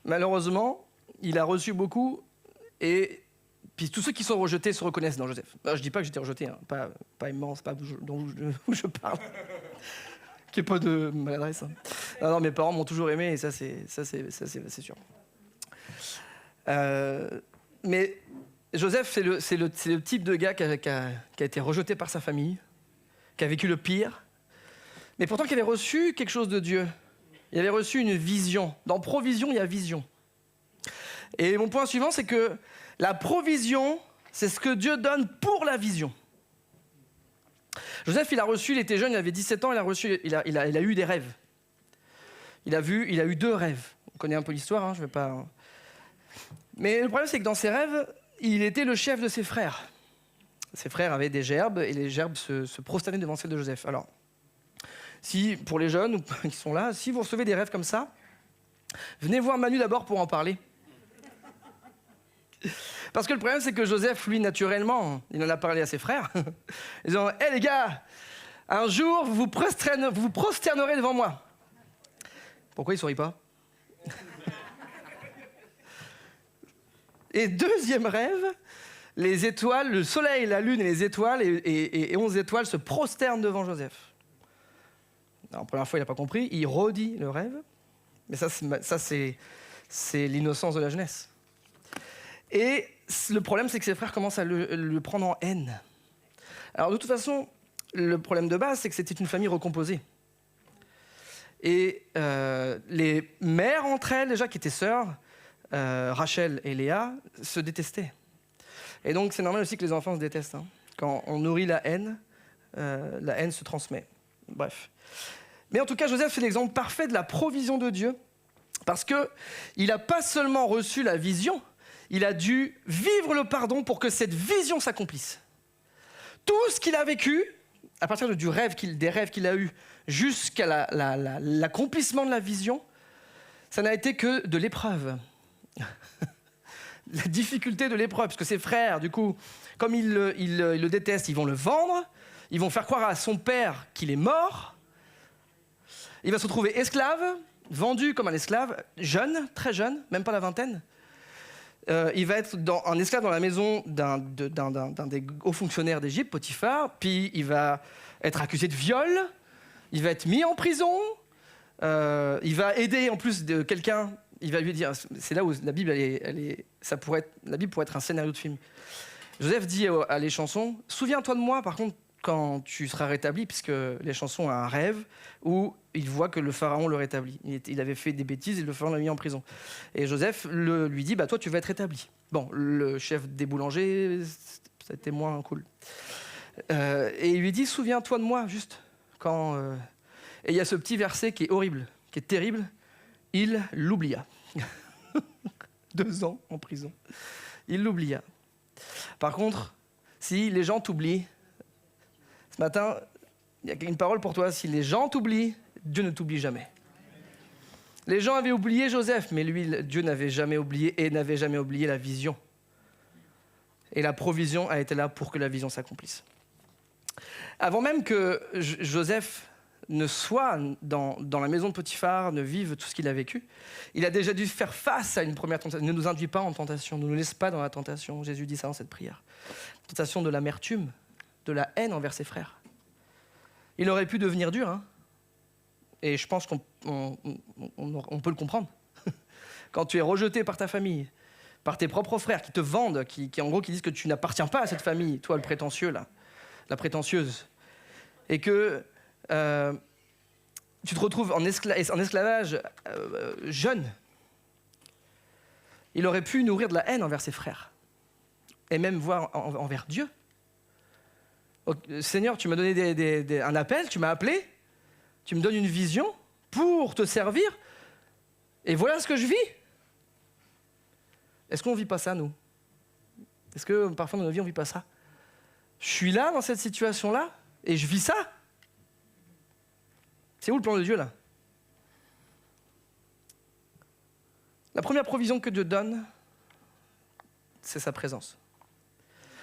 Speaker 4: malheureusement, il a reçu beaucoup. Et puis tous ceux qui sont rejetés se reconnaissent dans Joseph. Alors, je ne dis pas que j'étais rejeté, hein. Pas immense, pas où je parle. Qu'il n'y ait pas de maladresse. Hein. Non, mes parents m'ont toujours aimé et ça c'est sûr. Mais Joseph, c'est le type de gars qui a été rejeté par sa famille, qui a vécu le pire, mais pourtant qui avait reçu quelque chose de Dieu. Il avait reçu une vision. Dans provision, il y a vision. Et mon point suivant, c'est que la provision, c'est ce que Dieu donne pour la vision. Joseph, il était jeune, il avait 17 ans, il a eu des rêves. Il a eu 2 rêves. On connaît un peu l'histoire, hein, je ne vais pas... Mais le problème, c'est que dans ses rêves, il était le chef de ses frères. Ses frères avaient des gerbes, et les gerbes se prosternaient devant celles de Joseph. Alors, pour les jeunes qui sont là, si vous recevez des rêves comme ça, venez voir Manu d'abord pour en parler. Parce que le problème, c'est que Joseph, lui, naturellement, il en a parlé à ses frères. Ils disant, hé les gars, un jour, vous vous prosternerez devant moi. Pourquoi il ne sourit pas? Et deuxième rêve, les étoiles, le soleil, la lune et les étoiles, et 11 étoiles se prosternent devant Joseph. Alors, la première fois, il n'a pas compris, il redit le rêve. Mais ça c'est l'innocence de la jeunesse. Et le problème, c'est que ses frères commencent à le prendre en haine. Alors, de toute façon, le problème de base, c'est que c'était une famille recomposée. Et les mères entre elles, déjà, qui étaient sœurs, Rachel et Léa, se détestaient. Et donc, c'est normal aussi que les enfants se détestent. Hein. Quand on nourrit la haine se transmet. Bref. Mais en tout cas, Joseph, c'est l'exemple parfait de la provision de Dieu, parce qu'il n'a pas seulement reçu la vision, il a dû vivre le pardon pour que cette vision s'accomplisse. Tout ce qu'il a vécu, à partir des rêves qu'il a eus, jusqu'à l'accomplissement de la vision, ça n'a été que de l'épreuve. La difficulté de l'épreuve, parce que ses frères, du coup, comme ils le détestent, ils vont le vendre, ils vont faire croire à son père qu'il est mort, il va se retrouver esclave, vendu comme un esclave, jeune, très jeune, même pas la vingtaine. Il va être un esclave dans la maison d'un des hauts fonctionnaires d'Égypte, Potiphar, puis il va être accusé de viol, il va être mis en prison, il va aider en plus de quelqu'un, il va lui dire, c'est là où la Bible, la Bible pourrait être un scénario de film. Joseph dit à les chansons, souviens-toi de moi par contre quand tu seras rétabli, puisque les chansons a un rêve où il voit que le pharaon le rétablit. Il avait fait des bêtises et le pharaon l'a mis en prison. Et Joseph lui dit, toi tu vas être rétabli. Bon, le chef des boulangers, ça a été moins cool. Et il lui dit, souviens-toi de moi, juste. Et il y a ce petit verset qui est horrible, qui est terrible. Il l'oublia. 2 ans en prison. Il l'oublia. Par contre, si les gens t'oublient, ce matin, il y a une parole pour toi. Si les gens t'oublient, Dieu ne t'oublie jamais. Les gens avaient oublié Joseph, mais lui, Dieu n'avait jamais oublié et n'avait jamais oublié la vision. Et la provision a été là pour que la vision s'accomplisse. Avant même que Joseph ne soit dans la maison de Potiphar, ne vive tout ce qu'il a vécu, il a déjà dû faire face à une première tentation. Ne nous induis pas en tentation, ne nous laisse pas dans la tentation. Jésus dit ça dans cette prière. Tentation de l'amertume, de la haine envers ses frères. Il aurait pu devenir dur, hein. Et je pense qu'on peut le comprendre. Quand tu es rejeté par ta famille, par tes propres frères qui te vendent, qui en gros qui disent que tu n'appartiens pas à cette famille, toi le prétentieux là, la prétentieuse, et que tu te retrouves en esclavage jeune, il aurait pu nourrir de la haine envers ses frères, et même voire envers Dieu. Seigneur, tu m'as donné un appel, tu m'as appelé, tu me donnes une vision pour te servir, et voilà ce que je vis. Est-ce qu'on ne vit pas ça, nous? Est-ce que parfois dans nos vies, on ne vit pas ça? Je suis là, dans cette situation-là, et je vis ça. C'est où le plan de Dieu, là? La première provision que Dieu donne, c'est sa présence.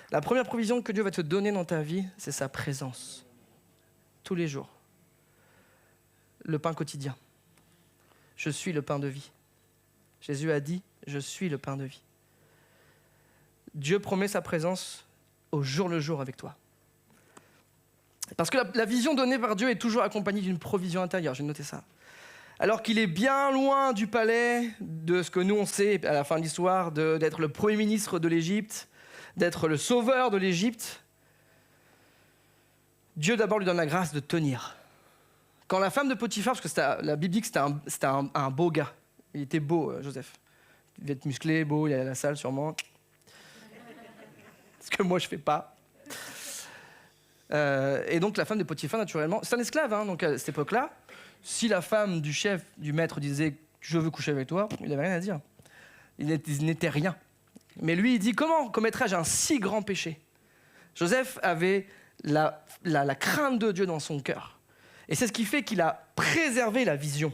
Speaker 4: La première provision que Dieu va te donner dans ta vie, c'est sa présence. Tous les jours. Le pain quotidien. Je suis le pain de vie. Jésus a dit, je suis le pain de vie. Dieu promet sa présence au jour le jour avec toi. Parce que la vision donnée par Dieu est toujours accompagnée d'une provision intérieure, j'ai noté ça. Alors qu'il est bien loin du palais, de ce que nous on sait à la fin de l'histoire, d'être le premier ministre de l'Égypte, d'être le sauveur de l'Égypte, Dieu d'abord lui donne la grâce de tenir. Quand la femme de Potiphar, parce que la Bible dit que c'était un beau gars, il était beau, Joseph. Il devait être musclé, beau, il allait à la salle sûrement. Ce que moi je fais pas. Et donc la femme de Potiphar, naturellement, c'est un esclave, hein, donc à cette époque-là, si la femme du chef, du maître disait « je veux coucher avec toi », il n'avait rien à dire. Il n'était rien. Mais lui, il dit « comment commettrais-je un si grand péché ?» Joseph avait la crainte de Dieu dans son cœur. Et c'est ce qui fait qu'il a préservé la vision.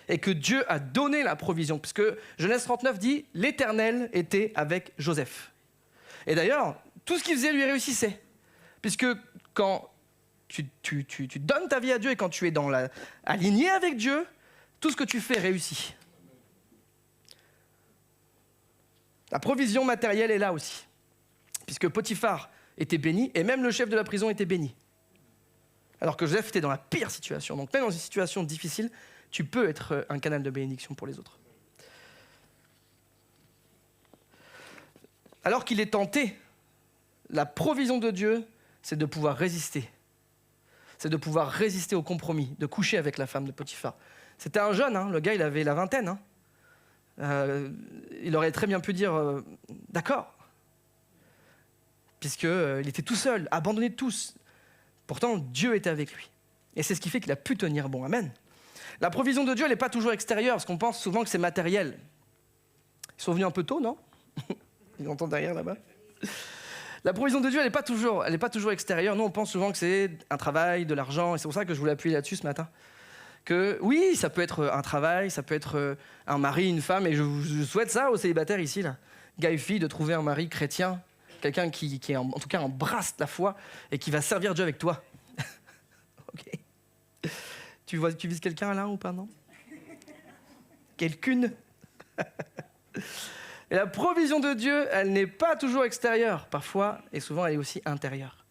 Speaker 4: Et que Dieu a donné la provision. Puisque Genèse 39 dit « l'Éternel était avec Joseph ». Et d'ailleurs, tout ce qu'il faisait lui réussissait. Puisque quand tu donnes ta vie à Dieu et quand tu es aligné avec Dieu, tout ce que tu fais réussit. La provision matérielle est là aussi. Puisque Potiphar était béni et même le chef de la prison était béni. Alors que Joseph était dans la pire situation. Donc même dans une situation difficile, tu peux être un canal de bénédiction pour les autres. Alors qu'il est tenté, la provision de Dieu, c'est de pouvoir résister. C'est de pouvoir résister au compromis, de coucher avec la femme de Potiphar. C'était un jeune, hein, le gars, il avait la vingtaine. Hein. Il aurait très bien pu dire d'accord, puisqu'il était tout seul, abandonné de tous. Pourtant, Dieu était avec lui. Et c'est ce qui fait qu'il a pu tenir bon. Amen. La provision de Dieu, elle n'est pas toujours extérieure, parce qu'on pense souvent que c'est matériel. Ils sont venus un peu tôt, non? Ils entendent derrière, là-bas. La provision de Dieu, elle n'est pas toujours extérieure. Nous, on pense souvent que c'est un travail, de l'argent, et c'est pour ça que je voulais appuyer là-dessus ce matin. Que oui, ça peut être un travail, ça peut être un mari, une femme, et je souhaite ça aux célibataires ici, là. Gars et filles, de trouver un mari chrétien, quelqu'un qui en tout cas embrasse la foi et qui va servir Dieu avec toi. Ok. Tu vises quelqu'un là ou pas, non? Quelqu'une? Et la provision de Dieu, elle n'est pas toujours extérieure. Parfois, et souvent, elle est aussi intérieure.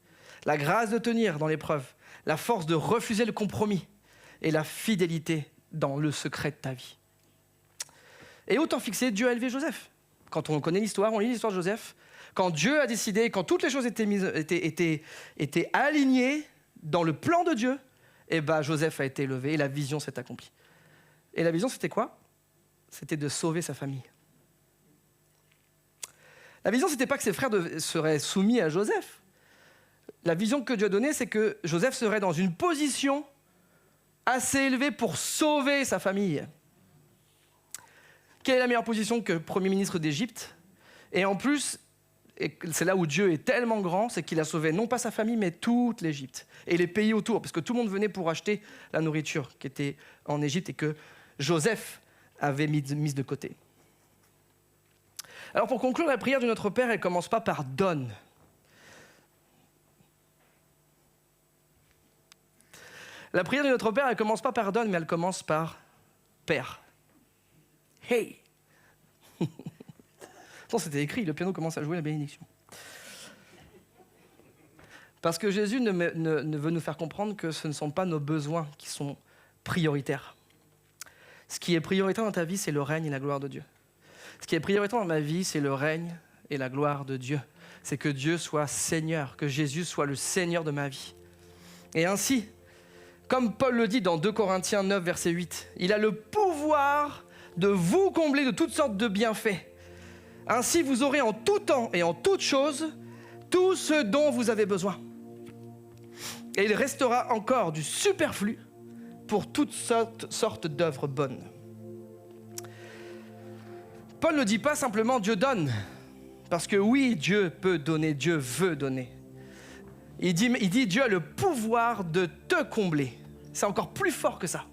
Speaker 4: La grâce de tenir dans l'épreuve, la force de refuser le compromis et la fidélité dans le secret de ta vie. Et autant fixé, Dieu a élevé Joseph. Quand on connaît l'histoire, on lit l'histoire de Joseph. Quand Dieu a décidé, quand toutes les choses étaient alignées dans le plan de Dieu, et ben Joseph a été élevé et la vision s'est accomplie. Et la vision, c'était quoi? C'était de sauver sa famille. La vision, c'était pas que ses frères seraient soumis à Joseph. La vision que Dieu a donnée, c'est que Joseph serait dans une position assez élevée pour sauver sa famille. Quelle est la meilleure position que Premier ministre d'Égypte? Et en plus, et c'est là où Dieu est tellement grand, c'est qu'il a sauvé non pas sa famille, mais toute l'Égypte et les pays autour, parce que tout le monde venait pour acheter la nourriture qui était en Égypte et que Joseph avait mise de côté. Alors pour conclure, la prière de notre Père, elle ne commence pas par « donne ». La prière de notre Père, elle ne commence pas par « donne », mais elle commence par « Père ». Hey. Pourtant, c'était écrit, le piano commence à jouer la bénédiction. Parce que Jésus ne veut nous faire comprendre que ce ne sont pas nos besoins qui sont prioritaire. Ce qui est prioritaire dans ta vie, c'est le règne et la gloire de Dieu. Ce qui est prioritaire dans ma vie, c'est le règne et la gloire de Dieu. C'est que Dieu soit Seigneur, que Jésus soit le Seigneur de ma vie. Et ainsi, comme Paul le dit dans 2 Corinthiens 9, verset 8, il a le pouvoir de vous combler de toutes sortes de bienfaits. Ainsi, vous aurez en tout temps et en toutes choses tout ce dont vous avez besoin. Et il restera encore du superflu pour toutes sortes d'œuvres bonnes. Paul ne dit pas simplement Dieu donne, parce que oui, Dieu peut donner, Dieu veut donner. Il dit Dieu a le pouvoir de te combler. C'est encore plus fort que ça.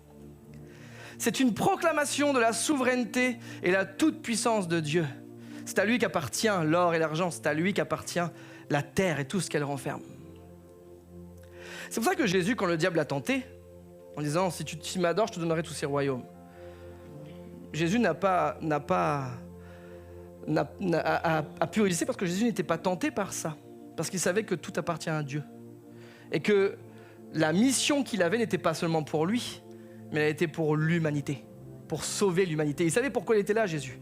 Speaker 4: C'est une proclamation de la souveraineté et la toute-puissance de Dieu. C'est à lui qu'appartient l'or et l'argent, c'est à lui qu'appartient la terre et tout ce qu'elle renferme. C'est pour ça que Jésus, quand le diable l'a tenté, en disant « si tu m'adores, je te donnerai tous ces royaumes », Jésus n'a pu résister parce que Jésus n'était pas tenté par ça, parce qu'il savait que tout appartient à Dieu. Et que la mission qu'il avait n'était pas seulement pour lui, mais elle était pour l'humanité, pour sauver l'humanité. Il savait pourquoi il était là, Jésus.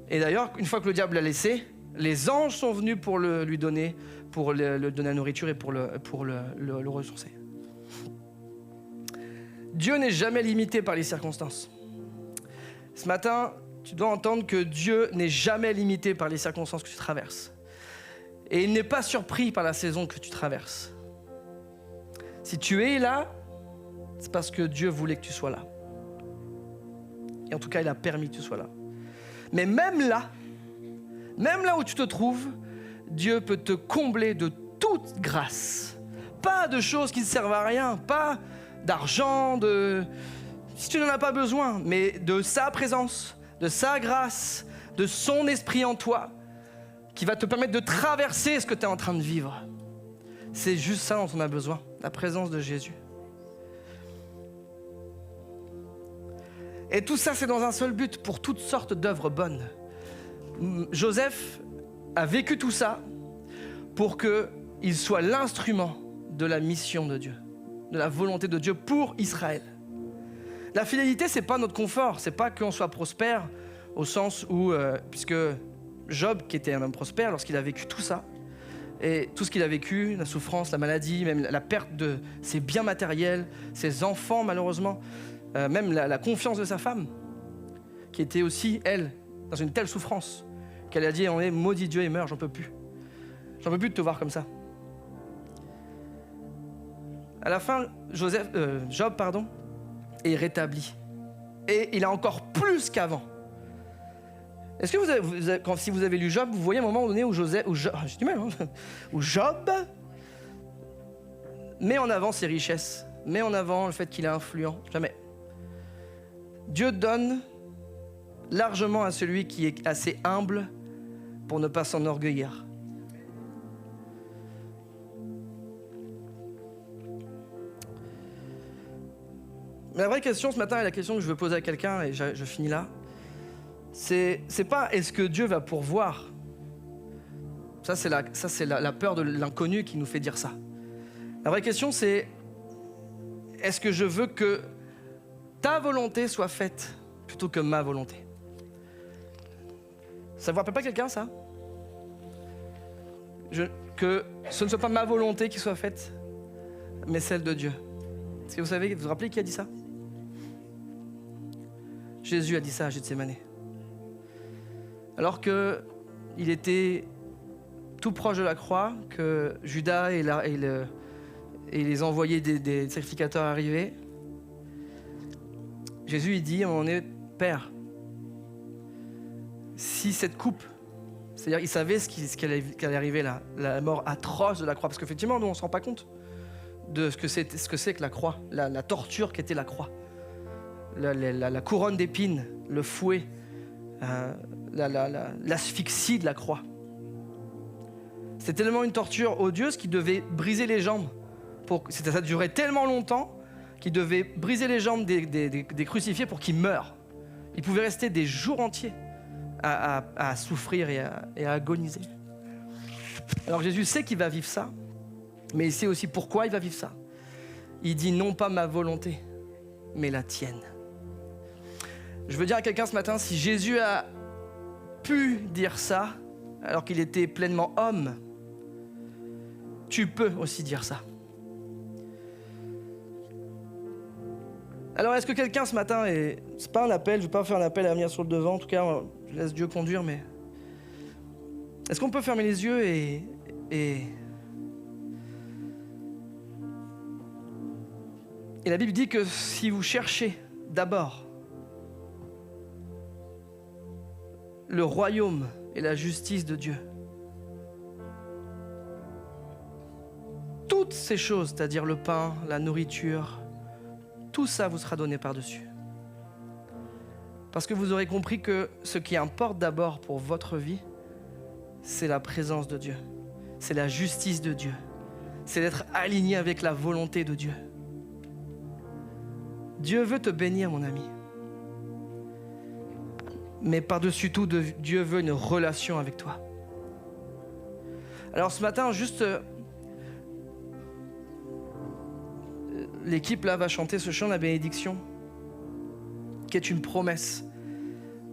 Speaker 4: Et d'ailleurs, une fois que le diable l'a laissé, les anges sont venus pour lui donner, pour le donner la nourriture et pour le ressourcer. Dieu n'est jamais limité par les circonstances. Ce matin, tu dois entendre que Dieu n'est jamais limité par les circonstances que tu traverses. Et il n'est pas surpris par la saison que tu traverses. Si tu es là, c'est parce que Dieu voulait que tu sois là. Et en tout cas, il a permis que tu sois là. Mais même là où tu te trouves, Dieu peut te combler de toute grâce. Pas de choses qui ne servent à rien, pas d'argent, si tu n'en as pas besoin, mais de sa présence, de sa grâce, de son esprit en toi, qui va te permettre de traverser ce que tu es en train de vivre. C'est juste ça dont on a besoin, la présence de Jésus. Et tout ça, c'est dans un seul but, pour toutes sortes d'œuvres bonnes. Joseph a vécu tout ça pour qu'il soit l'instrument de la mission de Dieu, de la volonté de Dieu pour Israël. La fidélité, c'est pas notre confort, c'est pas qu'on soit prospère au sens où, puisque Job, qui était un homme prospère, lorsqu'il a vécu tout ça, et tout ce qu'il a vécu, la souffrance, la maladie, même la perte de ses biens matériels, ses enfants malheureusement, même la confiance de sa femme, qui était aussi, elle, dans une telle souffrance, qu'elle a dit, on est maudit Dieu et meurt, j'en peux plus. J'en peux plus de te voir comme ça. À la fin, Job est rétabli. Et il a encore plus qu'avant. Est-ce que si vous avez lu Job, vous voyez à un moment donné où j'ai du mal, où Job met en avant ses richesses, met en avant le fait qu'il est influent. Jamais. Dieu donne largement à celui qui est assez humble pour ne pas s'enorgueillir. Mais la vraie question ce matin, et la question que je veux poser à quelqu'un, et je finis là, c'est pas est-ce que Dieu va pourvoir. Ça c'est la peur de l'inconnu qui nous fait dire ça. La vraie question c'est est-ce que je veux que ta volonté soit faite plutôt que ma volonté. Ça vous rappelle pas quelqu'un ça? Que ce ne soit pas ma volonté qui soit faite, mais celle de Dieu. Est-ce que vous vous rappelez qui a dit ça? Jésus a dit ça à Gethsémane. Alors qu'il était tout proche de la croix, que Judas et les envoyés des sacrificateurs arrivaient, Jésus il dit à un moment donné, Père, si cette coupe, c'est-à-dire il savait ce qui allait arriver là, la mort atroce de la croix, parce qu'effectivement nous on ne se rend pas compte de ce que c'est que la croix, la torture qu'était la croix, la couronne d'épines, le fouet, l'asphyxie de la croix. C'était tellement une torture odieuse qu'il devait briser les jambes. Ça durait tellement longtemps qu'il devait briser les jambes des crucifiés pour qu'ils meurent. Il pouvait rester des jours entiers à souffrir et à agoniser. Alors Jésus sait qu'il va vivre ça, mais il sait aussi pourquoi il va vivre ça. Il dit non pas ma volonté, mais la tienne. Je veux dire à quelqu'un ce matin, si Jésus a pu dire ça, alors qu'il était pleinement homme, tu peux aussi dire ça. Alors est-ce que quelqu'un ce matin, et c'est pas un appel, je ne vais pas faire un appel à venir sur le devant, en tout cas je laisse Dieu conduire, mais est-ce qu'on peut fermer les yeux et la Bible dit que si vous cherchez d'abord le royaume et la justice de Dieu, toutes ces choses, c'est-à-dire le pain, la nourriture, tout ça vous sera donné par-dessus. Parce que vous aurez compris que ce qui importe d'abord pour votre vie, c'est la présence de Dieu, c'est la justice de Dieu, c'est d'être aligné avec la volonté de Dieu. Dieu veut te bénir, mon ami. Mais par-dessus tout, Dieu veut une relation avec toi. Alors ce matin, juste... l'équipe là va chanter ce chant, la bénédiction, qui est une promesse,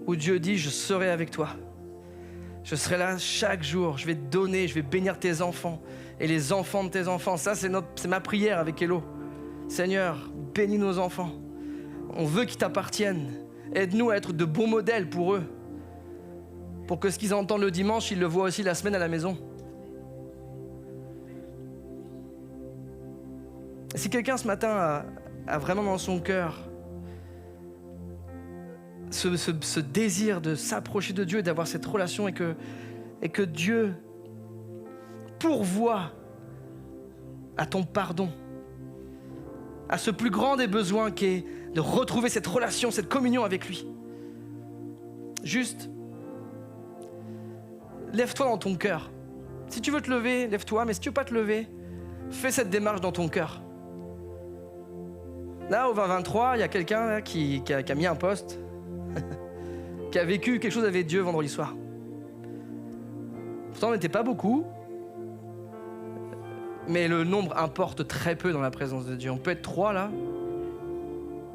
Speaker 4: où Dieu dit, je serai avec toi. Je serai là chaque jour, je vais te donner, je vais bénir tes enfants et les enfants de tes enfants. Ça, c'est ma prière avec Hello. Seigneur, bénis nos enfants. On veut qu'ils t'appartiennent. Aide-nous à être de bons modèles pour eux. Pour que ce qu'ils entendent le dimanche, ils le voient aussi la semaine à la maison. Si quelqu'un ce matin a vraiment dans son cœur ce désir de s'approcher de Dieu et d'avoir cette relation et que Dieu pourvoit à ton pardon, à ce plus grand des besoins qui est de retrouver cette relation, cette communion avec lui. Juste, lève-toi dans ton cœur. Si tu veux te lever, lève-toi, mais si tu ne veux pas te lever, fais cette démarche dans ton cœur. Là, au 20-23, il y a quelqu'un là, qui a mis un post, qui a vécu quelque chose avec Dieu vendredi soir. Pourtant, on n'était pas beaucoup, mais le nombre importe très peu dans la présence de Dieu. On peut être 3 là,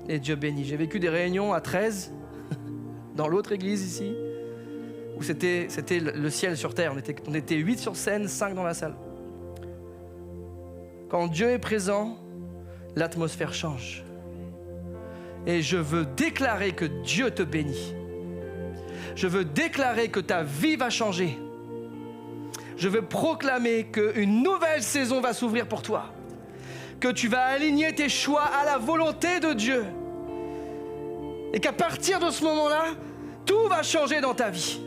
Speaker 4: et Dieu bénit. J'ai vécu des réunions à 13, dans l'autre église ici, où c'était le ciel sur terre. On était 8 sur scène, 5 dans la salle. Quand Dieu est présent, l'atmosphère change. Et je veux déclarer que Dieu te bénit. Je veux déclarer que ta vie va changer. Je veux proclamer qu'une nouvelle saison va s'ouvrir pour toi. Que tu vas aligner tes choix à la volonté de Dieu. Et qu'à partir de ce moment-là, tout va changer dans ta vie.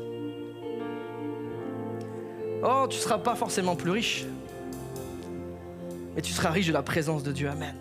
Speaker 4: Oh, tu ne seras pas forcément plus riche. Mais tu seras riche de la présence de Dieu. Amen.